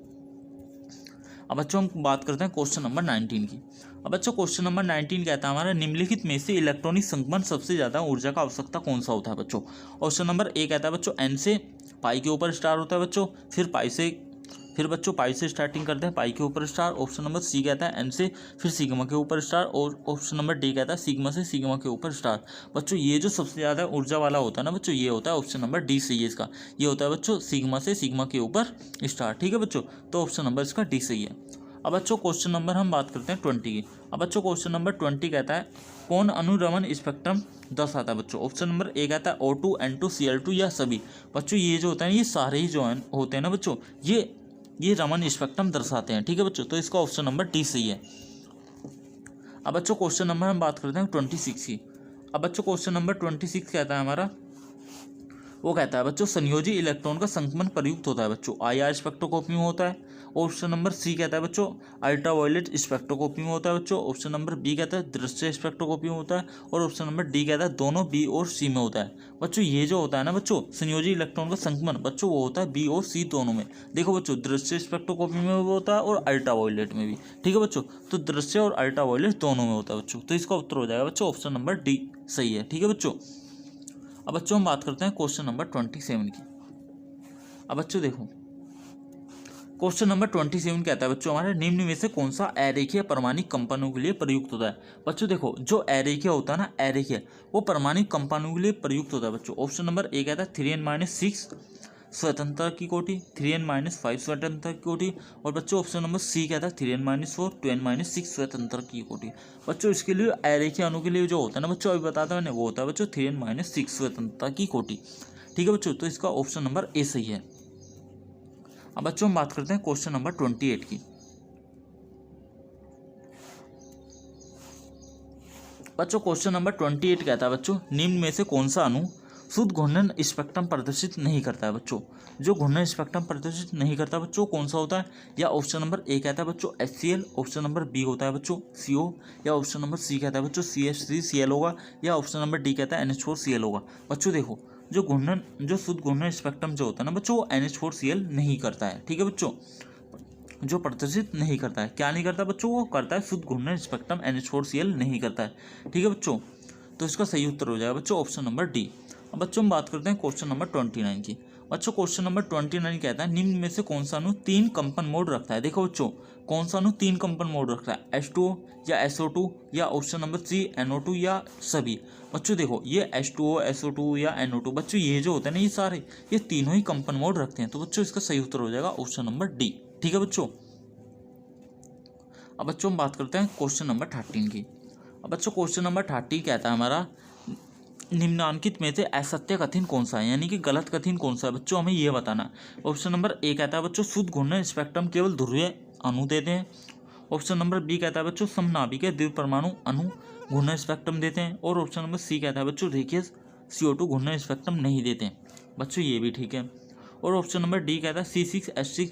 B: अब बच्चों हम बात करते हैं क्वेश्चन नंबर 19 की। अब बच्चों क्वेश्चन नंबर 19 कहता है हमारा निम्नलिखित में से इलेक्ट्रॉनिक संघनन सबसे ज़्यादा ऊर्जा का आवश्यकता कौन सा होता है बच्चों? ऑप्शन नंबर ए कहता है बच्चों n से पाई के ऊपर स्टार होता है बच्चों, फिर बच्चों पाई से स्टार्टिंग करते हैं, पाई के ऊपर स्टार। ऑप्शन नंबर सी कहता है n से फिर सिग्मा के ऊपर स्टार, और ऑप्शन नंबर डी कहता है सिग्मा से सिग्मा के ऊपर स्टार। बच्चों ये जो सबसे ज़्यादा ऊर्जा वाला होता है ना बच्चों ये होता है ऑप्शन नंबर डी सही है इसका, ये होता है बच्चों सिग्मा से सिग्मा के ऊपर स्टार। ठीक है बच्चों, तो ऑप्शन नंबर इसका डी सही है। अब बच्चों क्वेश्चन नंबर हम बात करते हैं 20 की। अब बच्चों क्वेश्चन नंबर 20 कहता है कौन अणु रमन स्पेक्ट्रम दर्शाता है बच्चों? ऑप्शन नंबर ए कहता है O2 N2 Cl2 या सभी। बच्चों ये जो होता है ये सारे ही जो होते हैं ना बच्चों ये रमन स्पेक्ट्रम दर्शाते हैं। ठीक है बच्चों, तो इसका ऑप्शन नंबर डी सही है। अब बच्चों क्वेश्चन नंबर हम बात करते हैं 26 की। अब बच्चों क्वेश्चन नंबर 26 कहता है हमारा वो कहता है बच्चों संयोजी इलेक्ट्रॉन का संक्रमण प्रयुक्त होता है बच्चों IR स्पेक्ट्रोस्कोपी में होता है। ऑप्शन नंबर सी कहता है बच्चों अल्ट्रावायलेट स्पेक्ट्रोस्कोपी में होता है बच्चों। ऑप्शन नंबर बी कहता है दृश्य स्पेक्ट्रोस्कोपी में होता है। और ऑप्शन नंबर डी कहता है दोनों बी और सी में होता है। बच्चों ये जो होता है ना बच्चों संयोजी इलेक्ट्रॉन का संक्रमण बच्चों वो होता है बी और सी दोनों में। देखो बच्चों दृश्य स्पेक्ट्रोस्कोपी में भी होता है और अल्ट्रावायलेट में भी। ठीक है बच्चों, तो दृश्य और अल्ट्रावायलेट दोनों में होता है बच्चों। तो इसका उत्तर हो जाएगा बच्चों ऑप्शन नंबर डी सही है। ठीक है बच्चों, अब बच्चों हम बात करते हैं क्वेश्चन नंबर 27 की। अब बच्चों देखो क्वेश्चन नंबर 27 कहता है बच्चों हमारे निम्न में से कौन सा अरेखीय परमाणुक कंपनों के लिए प्रयुक्त होता है। बच्चों देखो जो अरेखीय होता है ना अरेखीय वो परमाणुक कंपनों के लिए प्रयुक्त होता है बच्चों। ऑप्शन नंबर ए कहता है 3n-6 स्वतंत्रता की कोटि, 3n-5 स्वतंत्रता की कोटि। और बच्चों ऑप्शन नंबर सी कहता है 3n-4 2n-6 स्वतंत्रता की कोटि। बच्चों इसके लिए अरेखीय अणु के लिए जो होता है ना बच्चों अभी बताता मैंने वो होता है बच्चों 3n-6 स्वतंत्रता की कोटि। ठीक है बच्चों, तो इसका ऑप्शन नंबर ए सही है। अब बच्चों हम बात करते हैं क्वेश्चन नंबर 28 की। बच्चों क्वेश्चन नंबर 28 कहता है बच्चों निम्न में से कौन सा अणु शुद्ध घूर्णन स्पेक्ट्रम प्रदर्शित नहीं करता है बच्चों। जो घूर्णन स्पेक्ट्रम प्रदर्शित नहीं करता बच्चों कौन सा होता है, या ऑप्शन नंबर ए कहता है बच्चों HCl, ऑप्शन नंबर बी होता है बच्चों CO, या ऑप्शन नंबर सी कहता है बच्चों CH3Cl होगा, या ऑप्शन नंबर डी कहता है NH4Cl होगा। बच्चों देखो जो शुद्ध घूर्णन स्पेक्ट्रम जो होता है ना बच्चों वो NH4Cl नहीं करता है। ठीक है बच्चों, जो प्रदर्शित नहीं करता है क्या नहीं करता बच्चों वो करता है शुद्ध घूर्णन स्पेक्ट्रम NH4Cl नहीं करता है। ठीक है बच्चों, तो इसका सही उत्तर हो जाएगा बच्चों ऑप्शन नंबर डी। अब बच्चों हम बात करते हैं क्वेश्चन नंबर 29 की। बच्चों क्वेश्चन नंबर 29 कहता है निम्न में से कौन सा अणु 3 कंपन मोड रखता है। देखो बच्चों कौन सा अणु 3 कंपन मोड रखता है, H2O या SO2 या ऑप्शन नंबर सी NO2 या सभी। बच्चों देखो ये H2O SO2 या NO2 बच्चों ये जो होता है ना ये सारे ये तीनों ही कंपन मोड रखते हैं। तो बच्चों इसका सही उत्तर हो जाएगा ऑप्शन नंबर डी। ठीक है बच्चों, अब बच्चों हम बात करते हैं क्वेश्चन नंबर 13 की। अब बच्चों क्वेश्चन नंबर 30 कहता है हमारा निम्नांकित में से असत्य कथन कौन सा है, यानी कि गलत कथन कौन सा है बच्चों हमें यह बताना। ऑप्शन नंबर ए कहता है बच्चों शुद्ध घूर्णन स्पेक्ट्रम केवल ध्रुवीय अणु देते हैं। ऑप्शन नंबर बी कहता है बच्चों समनाभिकीय द्विपरमाणु अणु घूर्णन स्पेक्ट्रम देते हैं। और ऑप्शन नंबर सी कहता है बच्चों रेखीय CO2 घूर्णन स्पेक्ट्रम नहीं देते हैं। बच्चों ये भी ठीक है। और ऑप्शन नंबर डी कहता है C6H6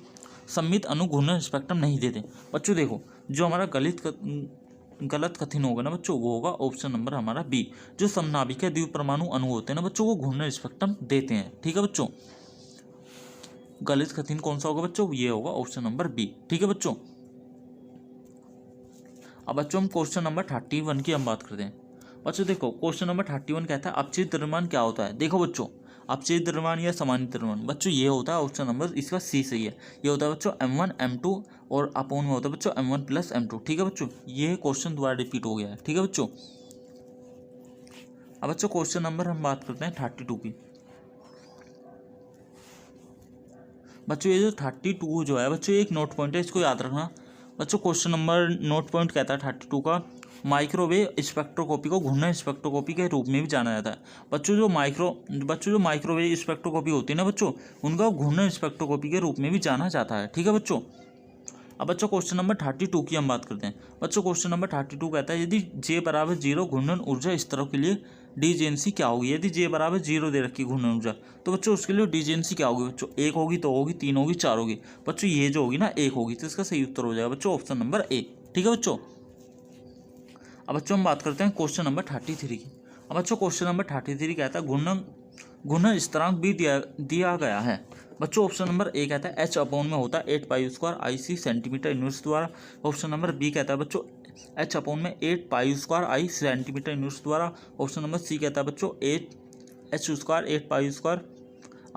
B: सममित अणु घूर्णन स्पेक्ट्रम नहीं देते। बच्चों देखो जो हमारा गलत कथन होगा ना बच्चों वो होगा ऑप्शन नंबर हमारा बी, जो समनाभिकीय द्विपरमाणु अणु होते हैं ना बच्चों वो घूर्णन स्पेक्ट्रम देते हैं। ठीक है बच्चों, गलत कथन कौन सा होगा बच्चों ये होगा ऑप्शन नंबर बी। ठीक है बच्चों, अब बच्चों हम क्वेश्चन नंबर 31 की हम बात करते हैं। बच्चों देखो क्वेश्चन नंबर 31 कहता है अपचयित द्रव्यमान क्या होता है। देखो बच्चों अपचयित द्रव्यमान या समानित द्रव्यमान बच्चों ये होता है ऑप्शन नंबर इसका सी सही है। ये होता है बच्चों M1 M2 और अपोन में होता है बच्चों M1 + M2। ठीक है बच्चों, ये क्वेश्चन दोबारा रिपीट हो गया है। ठीक है बच्चों, अब बच्चों क्वेश्चन नंबर हम बात करते हैं 32 की। बच्चों ये जो 32 जो है बच्चों एक नोट पॉइंट है, इसको याद रखना बच्चों। क्वेश्चन नंबर नोट पॉइंट कहता है 32 का माइक्रोवेव स्पेक्ट्रोस्कोपी को घूर्णन स्पेक्ट्रोस्कोपी के रूप में भी जाना जाता है। बच्चों जो माइक्रोवेव स्पेक्ट्रोस्कोपी होती है ना बच्चों उनका घूर्णन स्पेक्ट्रोस्कोपी के रूप में भी जाना जाता है। ठीक है बच्चों, अब बच्चों क्वेश्चन नंबर 32 की हम बात करते हैं। बच्चों क्वेश्चन नंबर 32 कहता है यदि J = 0 घूर्णन ऊर्जा स्तरों के लिए डिजेंसी क्या होगी। यदि J = 0 दे रखी घूर्णन ऊर्जा तो बच्चों उसके लिए डिजेंसी क्या होगी बच्चों, 1 होगी, 2 होगी, 3 होगी, 4 होगी। बच्चों ये जो होगी ना 1 होगी, तो इसका सही उत्तर हो जाएगा बच्चों ऑप्शन नंबर ए। ठीक है बच्चों, अब बच्चों हम बात करते हैं क्वेश्चन नंबर 33 की। अब बच्चों क्वेश्चन नंबर 33 कहता है घूर्णन स्थिरांक भी दिया गया है। बच्चों ऑप्शन नंबर ए कहता है H/में होता है 8π² IC सेंटीमीटर इनवर्स द्वारा। ऑप्शन नंबर बी कहता है बच्चों H/में 8π² I सेंटीमीटर इनवर्स द्वारा। ऑप्शन नंबर सी कहता है बच्चों H² 8π²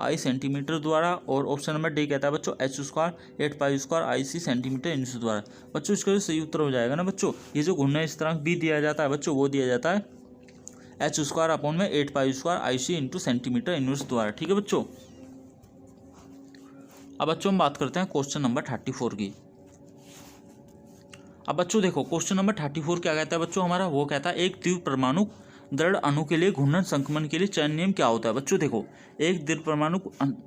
B: I सेंटीमीटर द्वारा। और ऑप्शन नंबर डी कहता है बच्चों H² 8π² IC सेंटीमीटर इनवर्स द्वारा। बच्चों इसका सही उत्तर हो जाएगा ना बच्चों ये जो घूर्णन स्थिरांक भी दिया जाता है बच्चों वो दिया जाता है H² 8π² IC into centimetre inverse द्वारा। ठीक है बच्चों, अब बच्चों हम बात करते हैं क्वेश्चन नंबर 34 की। अब बच्चों देखो क्वेश्चन नंबर 34 क्या कहता है बच्चों हमारा, वो कहता है एक द्विपरमाणु दृढ़ अणु के लिए घूर्णन संक्रमण के लिए चयन नियम क्या होता है। बच्चों देखो एक द्विपरमाणु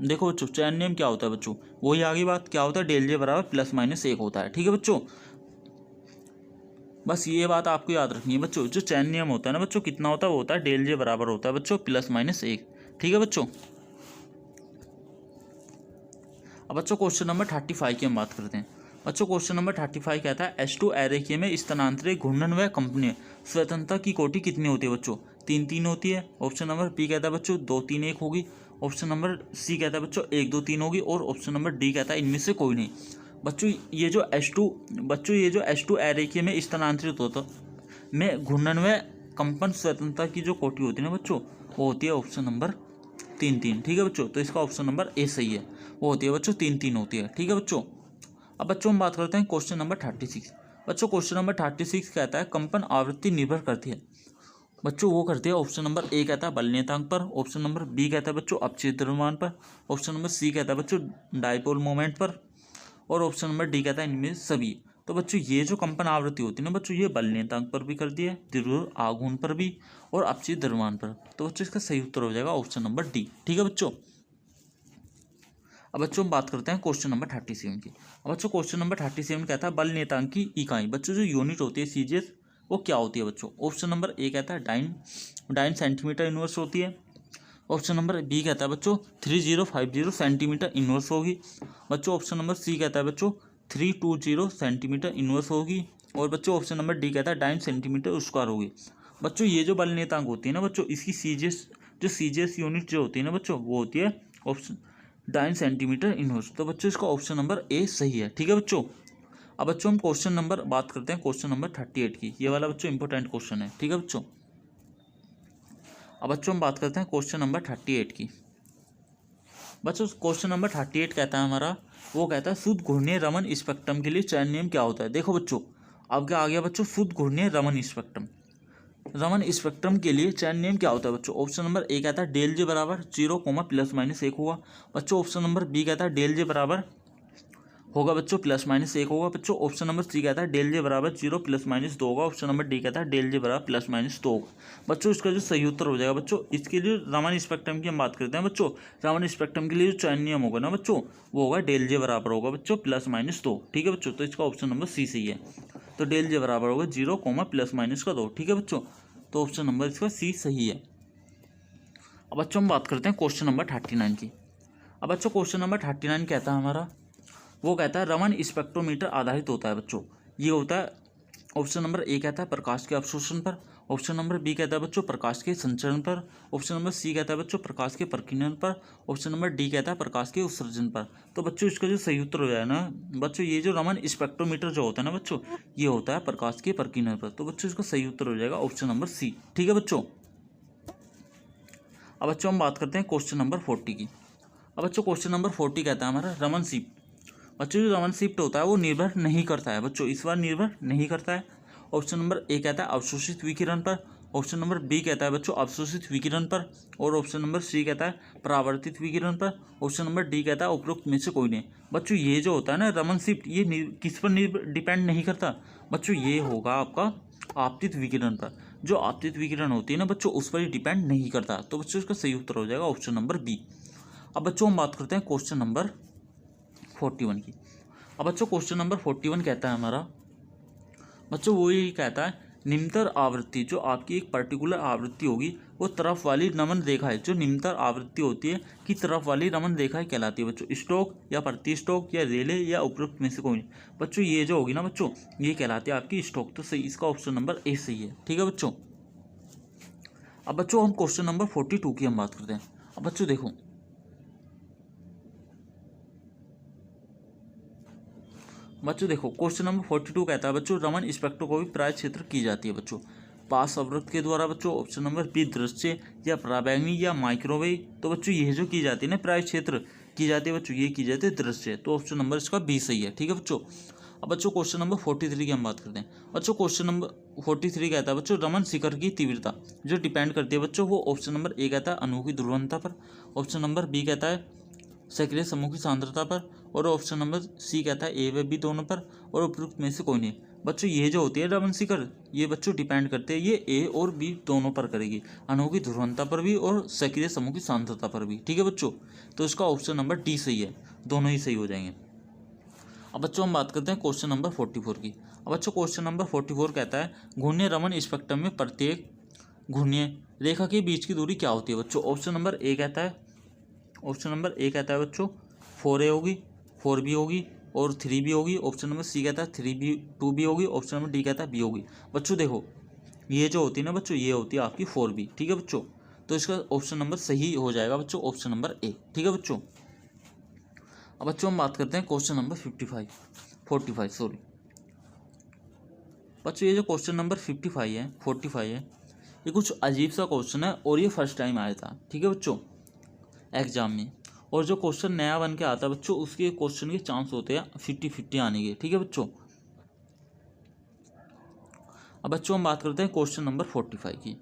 B: देखो बच्चों चयन नियम क्या होता है बच्चों, वही आगे बात क्या होता है ΔJ = ±1 होता है। ठीक है बच्चों, बस ये बात आपको याद रखनी है बच्चों। जो चयन नियम होता है ना बच्चों कितना होता है वो होता है ΔJ बराबर होता है बच्चों ±1। ठीक है बच्चों, अब बच्चों क्वेश्चन नंबर 35 की हम बात करते हैं। बच्चों क्वेश्चन नंबर 35 कहता है H2 एरेखीय में स्थानांतरित घूर्णन व कंपनीय स्वतंत्रता की कोटि कितनी होती है बच्चों? 3 होती है। ऑप्शन नंबर बी कहता है बच्चों 2 3 1 होगी। ऑप्शन नंबर सी कहता है बच्चों 1 2 3 होगी। और ऑप्शन नंबर डी कहता है इनमें से कोई नहीं। बच्चों ये जो H2 एरेखीय में स्थानांतरित होता में घूर्णन व कंपन स्वतंत्रता की जो कोटि होती है ना बच्चों, वो होती है ऑप्शन नंबर 3 ठीक है बच्चों। तो इसका ऑप्शन नंबर ए सही है, वो होती है बच्चों 3 होती है। ठीक है बच्चों। अब बच्चों हम बात करते हैं क्वेश्चन नंबर 36। बच्चों क्वेश्चन नंबर 36 कहता है कंपन आवृत्ति निर्भर करती है बच्चों, वो करती है ऑप्शन नंबर ए कहता है बल नियतांक पर। ऑप्शन नंबर बी कहता है बच्चों अपक्षय द्रव्यमान पर। ऑप्शन नंबर सी कहता है बच्चों डायपोल मोमेंट पर। और ऑप्शन नंबर डी कहता है इनमें सभी। तो बच्चों ये जो कंपन आवृत्ति होती है ना बच्चों, ये बल नियतांक पर भी करती है, तीव्र आघूर्ण पर भी, और अपक्षय द्रव्यमान पर। तो बच्चों इसका सही उत्तर हो जाएगा ऑप्शन नंबर डी। ठीक है बच्चों। अब बच्चों हम बात करते हैं क्वेश्चन नंबर 37 की। अब बच्चों क्वेश्चन नंबर 37 कहता है बल नियतांक की इकाई बच्चों जो यूनिट होती है सीजीएस, वो क्या होती है बच्चों? ऑप्शन नंबर ए कहता है डाइन सेंटीमीटर इनवर्स होती है। ऑप्शन नंबर बी कहता है बच्चों 3050 सेंटीमीटर इनवर्स होगी। बच्चों ऑप्शन नंबर सी कहता है बच्चों 320 सेंटीमीटर इनवर्स होगी। और बच्चों ऑप्शन नंबर डी कहता है 2.5 सेंटीमीटर स्क्वायर होगी। बच्चों ये जो बल नियतांक होती है ना बच्चों, इसकी सीजीएस यूनिट जो होती है ना बच्चों, वो होती है ऑप्शन 2.5 सेंटीमीटर इनवर्स। तो बच्चों इसका ऑप्शन नंबर ए सही है। ठीक है बच्चों। अब बच्चों हम क्वेश्चन नंबर बात करते हैं क्वेश्चन नंबर 38 की। ये वाला बच्चों इंपॉर्टेंट क्वेश्चन है। ठीक है बच्चों। अब बच्चों हम बात करते हैं क्वेश्चन नंबर 38 की। बच्चों क्वेश्चन नंबर 38 कहता है हमारा, वो कहता है शुद्ध घूर्णीय रमन स्पेक्ट्रम के लिए चयन नियम क्या होता है? देखो बच्चों अब क्या आ गया बच्चों, शुद्ध घूर्णीय रमन स्पेक्ट्रम के लिए चयन नियम क्या होता है बच्चों? ऑप्शन नंबर ए कहता है डेल जे बराबर 0, ±1 होगा। बच्चों ऑप्शन नंबर बी कहता है डेल जे बराबर होगा बच्चों ±1 होगा। बच्चों ऑप्शन नंबर सी कहता है डेल जे बराबर 0 ±2 होगा। ऑप्शन नंबर डी कहता है डेल जे बराबर ±2 होगा। बच्चों इसका जो सही उत्तर हो जाएगा बच्चों, इसके लिए रमन स्पेक्ट्रम की हम बात करते हैं बच्चों, रमन स्पेक्ट्रम के लिए जो चयन नियम होगा ना बच्चों, वो होगा डेल जे बराबर होगा बच्चों ±2। ठीक है बच्चों। तो इसका ऑप्शन नंबर सी सही है। तो डेल जे बराबर होगा 0, ±2। ठीक है बच्चों। तो ऑप्शन नंबर इसका सी सही है। अब बच्चों हम बात करते हैं क्वेश्चन नंबर 39 की। अब बच्चों क्वेश्चन नंबर 39 कहता है हमारा, वो कहता है रमन स्पेक्ट्रोमीटर आधारित होता है बच्चों। ये होता है ऑप्शन नंबर ए कहता है प्रकाश के अवशोषण पर। ऑप्शन नंबर बी कहता है बच्चों प्रकाश के संचरण पर। ऑप्शन नंबर सी कहता है बच्चों प्रकाश के प्रकीर्णन पर। ऑप्शन नंबर डी कहता है प्रकाश के उत्सर्जन पर। तो बच्चों इसका जो सही उत्तर हो जाए ना बच्चों, ये जो रमन स्पेक्ट्रोमीटर जो होता है ना बच्चों, ये होता है प्रकाश के प्रकीर्णन पर। तो बच्चों इसका सही उत्तर हो जाएगा ऑप्शन नंबर सी। ठीक है बच्चों। अब बच्चों हम बात करते हैं क्वेश्चन नंबर 40 की। अब बच्चों क्वेश्चन नंबर 40 कहता है हमारा रमन शिफ्ट। बच्चों जो रमन शिफ्ट होता है वो निर्भर नहीं करता है बच्चों, इस बार निर्भर नहीं करता है। ऑप्शन नंबर ए कहता है अवशोषित विकिरण पर। ऑप्शन नंबर बी कहता है बच्चों अवशोषित विकिरण पर। और ऑप्शन नंबर सी कहता है परावर्तित विकिरण पर। ऑप्शन नंबर डी कहता है उपरोक्त में से कोई नहीं। बच्चों ये जो होता है ना रमन शिफ्ट, ये किस पर डिपेंड नहीं करता बच्चों, ये होगा आपका आपतित विकिरण पर। जो आपतित विकिरण होती है ना बच्चों, उस पर ही डिपेंड नहीं करता। तो बच्चों इसका सही उत्तर हो जाएगा ऑप्शन नंबर बी। अब बच्चों हम बात करते हैं क्वेश्चन नंबर 41 की। अब बच्चों क्वेश्चन नंबर 41 कहता है हमारा बच्चों, वो यही कहता है निम्नतर आवृत्ति, जो आपकी एक पर्टिकुलर आवृत्ति होगी, वो तरफ वाली रमन रेखाएं, जो निम्नतर आवृत्ति होती है कि तरफ वाली रमन रेखाएं कहलाती है बच्चों। स्टोक या प्रति स्टोक या रेले या उपरोक्त में से कोई नहीं। बच्चों ये जो होगी ना बच्चों, ये कहलाती है आपकी स्टोक। तो सही, इसका ऑप्शन नंबर ए सही है। ठीक है बच्चों। अब बच्चों हम क्वेश्चन नंबर 42 की हम बात करते हैं। अब बच्चों देखो क्वेश्चन नंबर 42 कहता है बच्चों रमन स्पेक्ट्रोस्कोपी प्राय क्षेत्र की जाती है बच्चों पास अवरोध के द्वारा बच्चों। ऑप्शन नंबर बी दृश्य या पराबैंगनी या माइक्रोवेव। तो बच्चों ये जो की जाती है ना प्राय क्षेत्र की जाती है बच्चों, ये की जाती है दृश्य। तो ऑप्शन नंबर इसका बी सही है। ठीक है बच्चों। अब बच्चों क्वेश्चन नंबर 43 की हम बात करते हैं। बच्चों क्वेश्चन नंबर 43 कहता है बच्चों रमन शिखर की तीव्रता जो डिपेंड करती है बच्चों, वो ऑप्शन नंबर ए कहता है अनुमुखी ध्रुवणता पर। ऑप्शन नंबर बी कहता है सक्रिय समूह की सांद्रता पर। और ऑप्शन नंबर सी कहता है ए व बी दोनों पर। और उपयुक्त में से कोई नहीं। बच्चों ये जो होती है रमन शिखर, ये बच्चों डिपेंड करते हैं, ये ए और बी दोनों पर करेगी, अणुओं की ध्रुवणता पर भी और सक्रिय समूह की सांद्रता पर भी। ठीक है बच्चों। तो इसका ऑप्शन नंबर डी सही है, दोनों ही सही हो जाएंगे। अब बच्चों हम बात करते हैं क्वेश्चन नंबर 44 की। अब बच्चों क्वेश्चन नंबर 44 कहता है घूर्णीय रमन स्पेक्ट्रम में प्रत्येक घूर्णीय रेखा के बीच की दूरी क्या होती है बच्चों। ऑप्शन नंबर ए कहता है बच्चों 4a होगी। 4 भी होगी और 3 भी होगी। ऑप्शन नंबर सी कहता है 3 भी 2 भी होगी। ऑप्शन नंबर डी कहता है बी होगी। बच्चों देखो ये जो होती है ना बच्चों, ये होती है आपकी 4 भी, ठीक है बच्चों। तो इसका ऑप्शन नंबर सही हो जाएगा बच्चों ऑप्शन नंबर ए, ठीक है बच्चों। अब बच्चों हम बात करते हैं क्वेश्चन नंबर 45 सॉरी बच्चों, ये जो क्वेश्चन नंबर 45 है, ये कुछ अजीब सा क्वेश्चन है और ये फर्स्ट टाइम आया था, ठीक है बच्चों, एग्जाम में। और जो क्वेश्चन नया बन के आता है बच्चों, उसके क्वेश्चन के चांस होते हैं 50-50 आने के, ठीक है बच्चों। अब बच्चों हम बात करते हैं क्वेश्चन नंबर 45 की।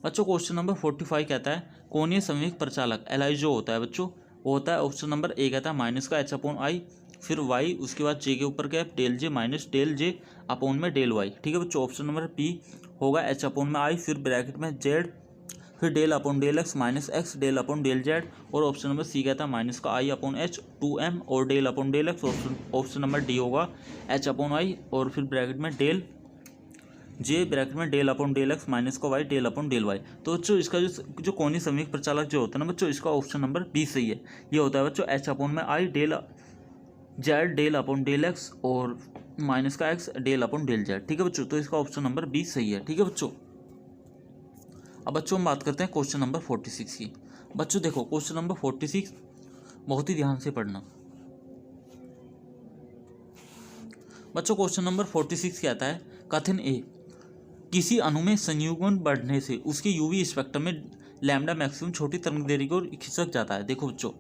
B: बच्चों क्वेश्चन नंबर 45 कहता है कोणीय संवेग प्रचालक एल जो होता है बच्चों, वो होता है ऑप्शन नंबर ए कहता है माइनस का h/i, फिर y, उसके बाद जे के ऊपर क्या है डेल जे माइनस डेल जे अपॉन में डेल y, ठीक है बच्चों। ऑप्शन नंबर बी होगा h/i, फिर ब्रैकेट में z, फिर del upon del X minus X del upon del Z, और ऑप्शन नंबर सी कहता है माइनस का i/h 2m और del upon del X. Option number D होगा h/i और फिर ब्रैकेट में डेल जे ब्रैकेट में del upon del X minus का Y del upon del Y. तो बच्चों इसका जो कोणीय संवेग प्रचालक जो होता है ना बच्चों, इसका ऑप्शन नंबर बी सही है। ये होता है बच्चों h/i del Z del upon del X और माइनस का X del upon del Z, ठीक है बच्चों। तो इसका ऑप्शन नंबर बी सही है, ठीक है बच्चों। अब बच्चों हम बात करते हैं क्वेश्चन नंबर 46 की। बच्चों देखो क्वेश्चन नंबर 46 बहुत ही ध्यान से पढ़ना। बच्चों क्वेश्चन नंबर 46 कहता है कथन ए, किसी अणु में संयुग्मन बढ़ने से उसके यूवी स्पेक्ट्रम में लैम्डा मैक्सिमम छोटी तरंगदैर्घ्य की ओर खिसक जाता है। देखो बच्चों,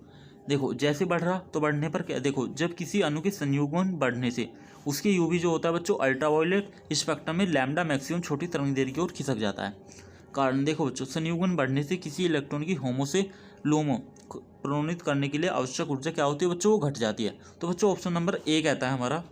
B: देखो जैसे बढ़ रहा तो बढ़ने पर क्या, देखो जब किसी अणु के संयुग्मन बढ़ने से उसके यूवी जो होता है बच्चों अल्ट्रावायलेट स्पेक्ट्रम में लैम्डा मैक्सिमम छोटी तरंगदैर्घ्य की ओर खिसक जाता है। कारण देखो बच्चों, संयुग्मन बढ़ने से किसी इलेक्ट्रॉन की होमो से लोमो प्रणोदित करने के लिए आवश्यक ऊर्जा क्या होती है बच्चों, वो घट जाती है। तो बच्चों ऑप्शन नंबर ए कहता है हमारा,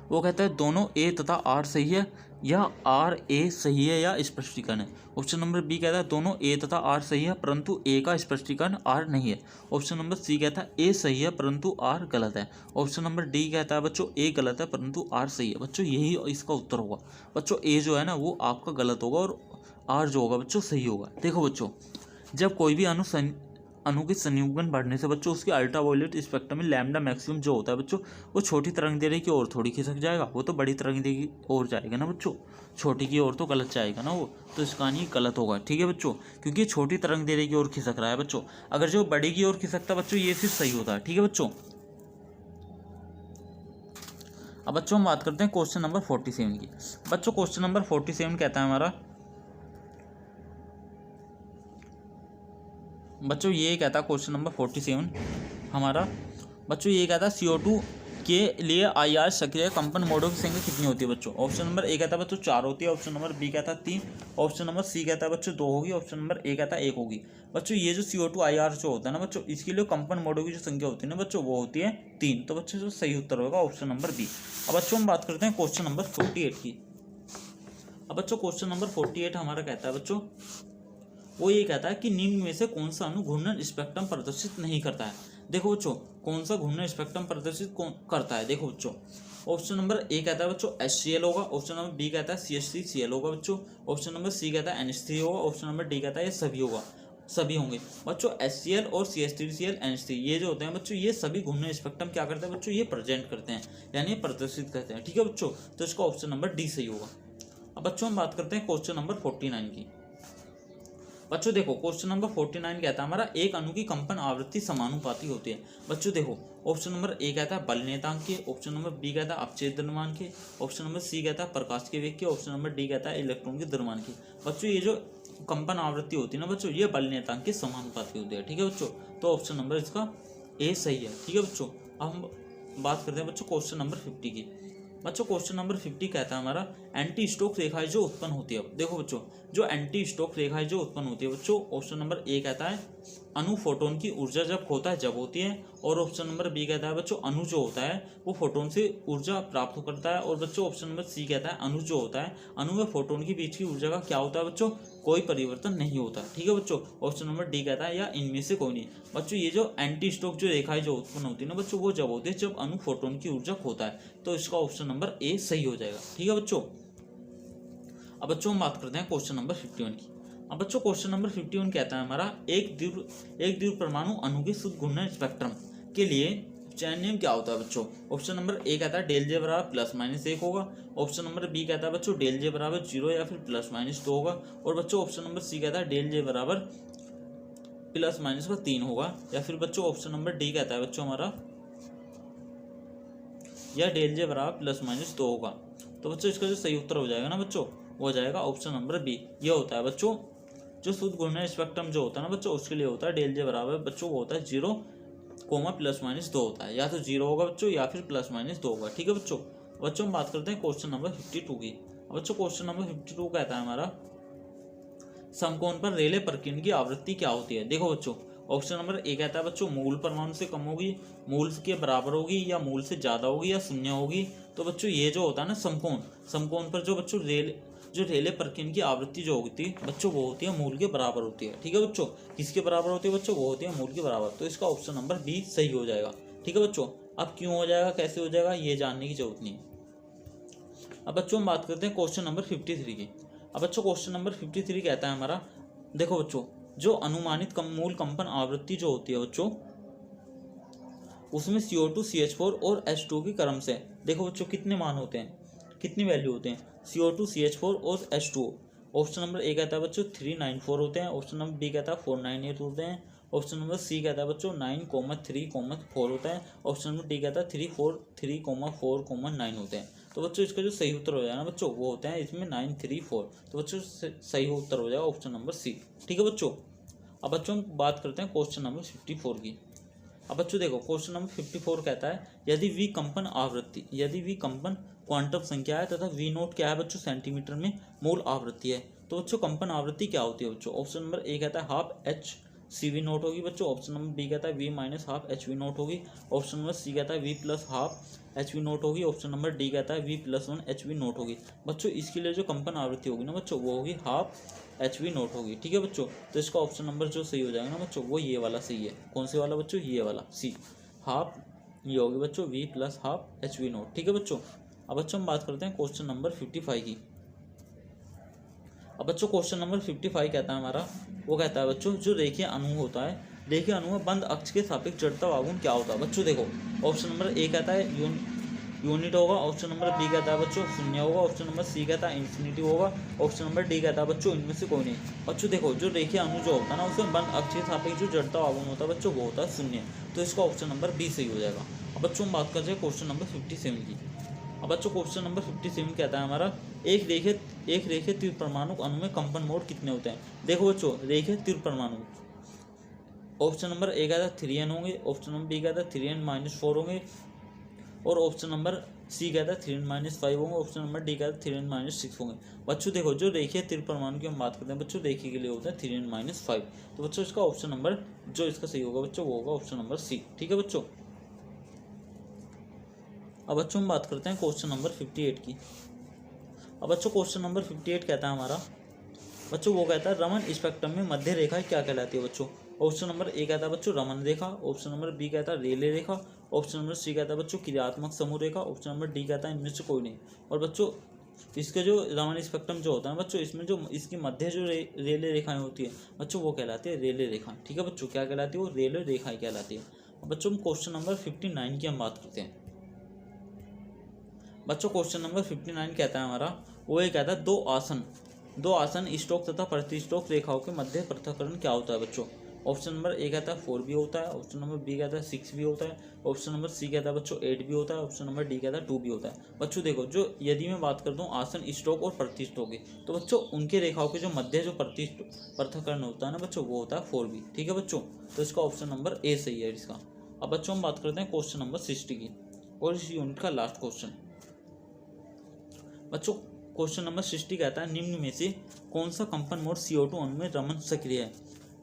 B: वो कहता है दोनों ए तथा आर सही है या आर ए सही है या स्पष्टीकरण है। ऑप्शन नंबर बी कहता है दोनों ए तथा आर सही है परंतु ए का स्पष्टीकरण आर नहीं है। ऑप्शन नंबर सी कहता है ए सही है परंतु आर गलत है। ऑप्शन नंबर डी कहता है बच्चों ए गलत है परंतु आर सही है। बच्चों यही इसका उत्तर होगा। बच्चों ए जो है ना वो आपका गलत होगा और आर जो होगा बच्चों सही होगा। देखो बच्चों, जब कोई भी अणु के संयुग्मन बढ़ने से बच्चों उसके अल्ट्रावायलेट स्पेक्ट्रम में लैम्डा मैक्सिमम जो होता है बच्चों, वो छोटी तरंगदैर्घ्य की ओर थोड़ी खिसक जाएगा, वो तो बड़ी तरंगदैर्घ्य की ओर जाएगा ना बच्चों, छोटी की ओर तो गलत जाएगा ना वो, तो इसका नहीं गलत होगा, ठीक है बच्चों, क्योंकि छोटी तरंगदैर्घ्य की ओर खिसक रहा है बच्चों। अगर जो बड़ी की ओर खिसकता बच्चों ये सिर्फ सही होता है, ठीक है बच्चों। अब बच्चों हम बात करते हैं क्वेश्चन नंबर 47 की। बच्चों क्वेश्चन नंबर 47 कहता है हमारा, बच्चों ये कहता है क्वेश्चन नंबर 47 हमारा, बच्चों ये कहता है CO2 के लिए IR सक्रिय कंपन मोडों की संख्या कितनी होती है बच्चों। ऑप्शन नंबर ए कहता है बच्चों 4 होती है। ऑप्शन नंबर बी कहता है 3। ऑप्शन नंबर सी कहता है बच्चों 2 होगी। ऑप्शन नंबर ए कहता है 1 होगी। बच्चों ये जो CO2 IR जो होता है ना बच्चों, इसके लिए कंपन मोडों की जो संख्या होती है ना बच्चों, वो होती है 3। तो बच्चों जो सही उत्तर होगा ऑप्शन नंबर बी। अब बच्चों हम बात करते हैं क्वेश्चन नंबर 48 की। अब बच्चों क्वेश्चन नंबर 48 हमारा कहता है बच्चों, वो ये कहता है कि निम्न में से कौन सा अणु घूर्णन स्पेक्ट्रम प्रदर्शित नहीं करता है। देखो बच्चों, कौन सा घूर्णन स्पेक्ट्रम प्रदर्शित करता है। देखो बच्चों, ऑप्शन नंबर ए कहता है बच्चों HCl होगा। ऑप्शन नंबर बी कहता है CH3Cl होगा बच्चों। ऑप्शन नंबर सी कहता है NH3 होगा। ऑप्शन नंबर डी कहता है ये सभी होगा, सभी होंगे बच्चों। HCl और CH3Cl NH3 ये जो होते हैं बच्चों, ये सभी घूर्णन स्पेक्ट्रम क्या करते हैं बच्चों, ये प्रेजेंट करते हैं यानी प्रदर्शित करते हैं, ठीक है बच्चों। तो इसका ऑप्शन नंबर डी सही होगा। अब बच्चों हम बात करते हैं क्वेश्चन नंबर 49 की। बच्चों देखो क्वेश्चन नंबर 49 कहता है हमारा, एक अणु की कंपन आवृत्ति समानुपाती होती है। बच्चों देखो ऑप्शन नंबर ए कहता है बल नेतांक के। ऑप्शन नंबर बी कहता है अपचेद द्रव्यमान के। ऑप्शन नंबर सी कहता है प्रकाश के वेग के। ऑप्शन नंबर डी कहता है इलेक्ट्रॉन के द्रव्यमान की। बच्चों ये जो कंपन आवृत्ति होती है ना बच्चों, ये बल नेतांक के समानुपाती होती है, ठीक है बच्चों। तो ऑप्शन नंबर इसका ए सही है, ठीक है बच्चों। अब हम बात करते हैं बच्चों क्वेश्चन नंबर 50 की। बच्चों क्वेश्चन नंबर 50 कहता है हमारा, एंटी स्टोक रेखाएं जो उत्पन्न होती है। देखो बच्चों, जो एंटी स्टोक रेखाएं जो उत्पन्न होती है बच्चों, ऑप्शन नंबर ए कहता है अणु फोटोन की ऊर्जा जब खोता है जब होती है। और ऑप्शन नंबर बी कहता है बच्चों अणु जो होता है वो फोटोन से ऊर्जा प्राप्त करता है। और बच्चों ऑप्शन नंबर सी कहता है अणु जो होता है, अणु में फोटोन के बीच की ऊर्जा का क्या होता है बच्चों, कोई परिवर्तन नहीं होता, ठीक है बच्चों। ऑप्शन नंबर डी कहता है या इनमें से कोई नहीं। बच्चों ये जो एंटी स्टोक जो रेखाएं जो उत्पन्न होती है ना बच्चों, वो जब होती है जब अणु फोटोन की ऊर्जा खोता है। तो इसका ऑप्शन नंबर ए सही हो जाएगा, ठीक है बच्चों। अब बच्चों हम बात करते हैं क्वेश्चन नंबर 51 की। अब बच्चों क्वेश्चन नंबर 51 कहता है हमारा, एक द्विध्रुव परमाणु अणु के शुद्ध घूर्णन स्पेक्ट्रम के लिए
A: चैन नियम क्या होता है बच्चों? ऑप्शन नंबर ए कहता है डेल जे बराबर प्लस माइनस 1 होगा। ऑप्शन नंबर बी कहता है बच्चों डेल जे बराबर 0 या फिर प्लस माइनस 2 होगा। और बच्चों ऑप्शन नंबर सी कहता है डेल जे बराबर प्लस माइनस का 3 होगा। या फिर बच्चों ऑप्शन नंबर डी कहता है बच्चों हमारा या डेल जे बराबर प्लस माइनस 2 होगा। तो बच्चों इसका जो सही उत्तर हो जाएगा ना बच्चों, वो हो जाएगा ऑप्शन नंबर बी। ये होता है बच्चों जो शुद्ध घूर्णन स्पेक्ट्रम जो होता है ना बच्चों, उसके लिए होता है डेल जे बराबर बच्चों वो होता है 0 कोमा प्लस माइनस 2 होता है। या तो 0 होगा बच्चों या फिर प्लस माइनस 2 होगा। ठीक है बच्चों। बच्चों हम बात करते हैं क्वेश्चन नंबर 52 की। बच्चों क्वेश्चन नंबर 52 कहता है हमारा समकोण पर रेले प्रकीर्णन की आवृत्ति क्या होती है? देखो बच्चों, ऑप्शन नंबर ए कहता है बच्चों मूल परमाणु से कम होगी, मूल के बराबर होगी, या मूल से ज्यादा होगी, या शून्य होगी। तो बच्चों ये जो होता है ना समकोण पर जो बच्चों रेले प्रकीर्णन की आवृत्ति जो होती है बच्चों वो होती है मूल के बराबर होती है। ठीक है बच्चों। किसके बराबर होती है बच्चों? वो होती है मूल के बराबर। तो इसका ऑप्शन नंबर बी सही हो जाएगा। ठीक है बच्चों। अब क्यों हो जाएगा, कैसे हो जाएगा, ये जानने की जरूरत नहीं है। अब बच्चों हम बात करते हैं क्वेश्चन नंबर 53 की। अब बच्चों क्वेश्चन नंबर 53 कहता है हमारा, देखो बच्चों जो अनुमानित मूल कंपन आवृत्ति जो होती है बच्चों उसमें CO2 CH4 और H2 के क्रम से देखो बच्चों कितने मान होते हैं, कितनी वैल्यू होते हैं CO2 CH4 और H2। ऑप्शन नंबर ए कहता है बच्चों 394 होते हैं। ऑप्शन नंबर बी कहता है 498 होते हैं। ऑप्शन नंबर सी कहता है बच्चों 9,3,4 होता है। ऑप्शन नंबर डी कहता है 3,4,9 होते हैं। तो बच्चों इसका जो सही उत्तर हो जाएगा ना बच्चों वो होते हैं इसमें 934। तो बच्चों सही उत्तर हो जाएगा ऑप्शन नंबर सी। ठीक है बच्चों। अब बच्चों हम बात करते हैं क्वेश्चन नंबर 54 की। अब बच्चों देखो क्वेश्चन नंबर 54 कहता है यदि वी कंपन क्वांटम संख्या है तथा वी नोट क्या है बच्चों सेंटीमीटर में मूल आवृत्ति है, तो बच्चों कंपन आवृत्ति क्या होती है बच्चों? ऑप्शन नंबर ए कहता है half H C V naught होगी बच्चों। ऑप्शन नंबर बी कहता है V minus half H V naught होगी। ऑप्शन नंबर सी कहता है V plus half H V naught होगी। ऑप्शन नंबर डी कहता है V plus 1 H V naught होगी। बच्चों इसके लिए जो कंपन आवृत्ति होगी ना बच्चों वो होगी हाफ एच वी नोट होगी। ठीक है बच्चों। तो इसका ऑप्शन नंबर जो सही हो जाएगा ना बच्चों वो ये वाला सही है। कौन से वाला बच्चों? ये वाला सी, हाफ ये होगी बच्चों V plus half H V naught. ठीक है बच्चों। अब बच्चों हम बात करते हैं क्वेश्चन नंबर 55 की। अब बच्चों क्वेश्चन नंबर 55 कहता है हमारा, वो कहता है बच्चों जो रेखीय अणु होता है, रेखीय अणु में बंद अक्ष के सापेक्ष जड़ता आघूर्ण क्या होता है? बच्चों देखो ऑप्शन नंबर ए कहता है यूनिट होगा। ऑप्शन नंबर बी कहता है बच्चों शून्य होगा। ऑप्शन नंबर सी कहता है इन्फिनिटी होगा। ऑप्शन नंबर डी कहता है बच्चों इनमें से कोई नहीं। बच्चों देखो जो रेखीय अणु जो होता है ना उसमें बंद अक्ष के सापेक्ष जो जड़ता आघूर्ण होता है बच्चों वो होता है शून्य। तो इसका ऑप्शन नंबर बी सही हो जाएगा। अब बच्चों हम बात करते हैं क्वेश्चन नंबर 57 की। अब बच्चों क्वेश्चन नंबर 57 कहता है हमारा एक रेखीय त्रिपरमाणु अणु में कंपन मोड कितने होते हैं? देखो बच्चों रेखीय त्रिपरमाणु ऑप्शन नंबर ए कहता है 3n होंगे। ऑप्शन नंबर बी कहता है 3n-4 होंगे। और ऑप्शन नंबर सी कहता है 3n-5 होंगे। ऑप्शन नंबर डी कहता है 3n-6 होंगे। बच्चों देखो जो रेखीय त्रिपरमाणु की हम बात करते हैं बच्चों रेखीय के लिए होता है 3n-5। तो बच्चों इसका ऑप्शन नंबर जो इसका सही होगा बच्चों वो होगा ऑप्शन नंबर सी। ठीक है बच्चों। अब बच्चों हम बात करते हैं क्वेश्चन नंबर 58 की। अब बच्चों क्वेश्चन नंबर 58 कहता है हमारा बच्चों वो कहता है रमन स्पेक्ट्रम में मध्य रेखा क्या कहलाती है बच्चों? ऑप्शन नंबर ए कहता है बच्चों रमन रेखा। ऑप्शन नंबर बी कहता है रेले रेखा। ऑप्शन नंबर सी कहता है बच्चों क्रियात्मक समूह रेखा। ऑप्शन नंबर डी कहता है इनमें से कोई नहीं। और बच्चों इसके जो रमन स्पेक्ट्रम जो होता है बच्चों इसमें जो इसकी मध्य जो रेले रेखाएं होती है बच्चों वो कहलाती है रेले रेखा। ठीक है बच्चों। क्या कहलाती है? वो रेले रेखाएं कहलाती है। अब बच्चों हम क्वेश्चन नंबर 59 की हम बात करते हैं। बच्चों क्वेश्चन नंबर 59 कहता है हमारा वो ये कहता है दो आसन स्ट्रोक तथा प्रति स्ट्रोक रेखाओं के मध्य पृथक्करण क्या होता है बच्चों? ऑप्शन नंबर ए कहता है 4 भी होता है। ऑप्शन नंबर बी कहता है 6 भी होता है। ऑप्शन नंबर सी कहता है बच्चों 8 भी होता है। ऑप्शन नंबर डी कहता है 2 भी होता है। बच्चों देखो जो यदि मैं बात करता हूँ आसन स्ट्रोक और प्रति स्ट्रोक की, तो बच्चों उनके रेखाओं के जो मध्य जो पृथक्करण होता है ना बच्चों वो होता है 4 भी। ठीक है बच्चों। तो इसका ऑप्शन नंबर ए सही है इसका। अब बच्चों हम बात करते हैं क्वेश्चन नंबर 60 की और इस यूनिट का लास्ट क्वेश्चन। बच्चों क्वेश्चन नंबर 60 कहता है निम्न में से कौन सा कंपन मोड CO2 अणु में रमन सक्रिय है?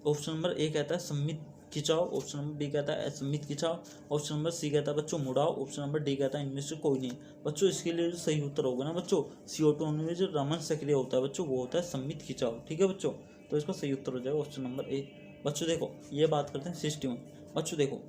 A: ऑप्शन नंबर ए कहता है सममित खिंचाव। ऑप्शन नंबर बी कहता है असममित खिंचाव। ऑप्शन नंबर सी कहता है बच्चों मुड़ाव। ऑप्शन नंबर डी कहता है इनमें से कोई नहीं। बच्चों इसके लिए जो सही उत्तर होगा ना बच्चों CO2 अणु में जो रमन सक्रिय होता है बच्चों वो होता है सममित खिंचाव। ठीक है बच्चों। तो इसका सही उत्तर हो जाएगा ऑप्शन नंबर ए। बच्चों देखो ये बात करते हैं 61। बच्चों देखो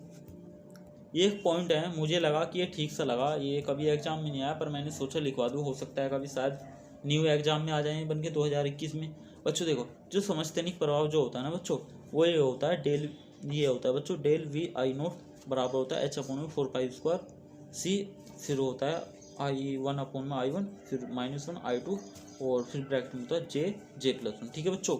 A: ये एक पॉइंट है, मुझे लगा कि ये ठीक सा लगा, ये कभी एग्जाम में नहीं आया पर मैंने सोचा लिखवा दूँ, हो सकता है कभी शायद न्यू एग्जाम में आ जाए बन के 2021 में। बच्चों देखो जो समस्थैनिक प्रभाव जो होता है ना बच्चों वो ये होता है डेल, ये होता है बच्चों डेल वी आई नोट
B: बराबर होता है h/4 c, फिर होता है I1/I1, फिर -1 I2 और फिर ब्रैकेट में होता है j+1। ठीक है बच्चों।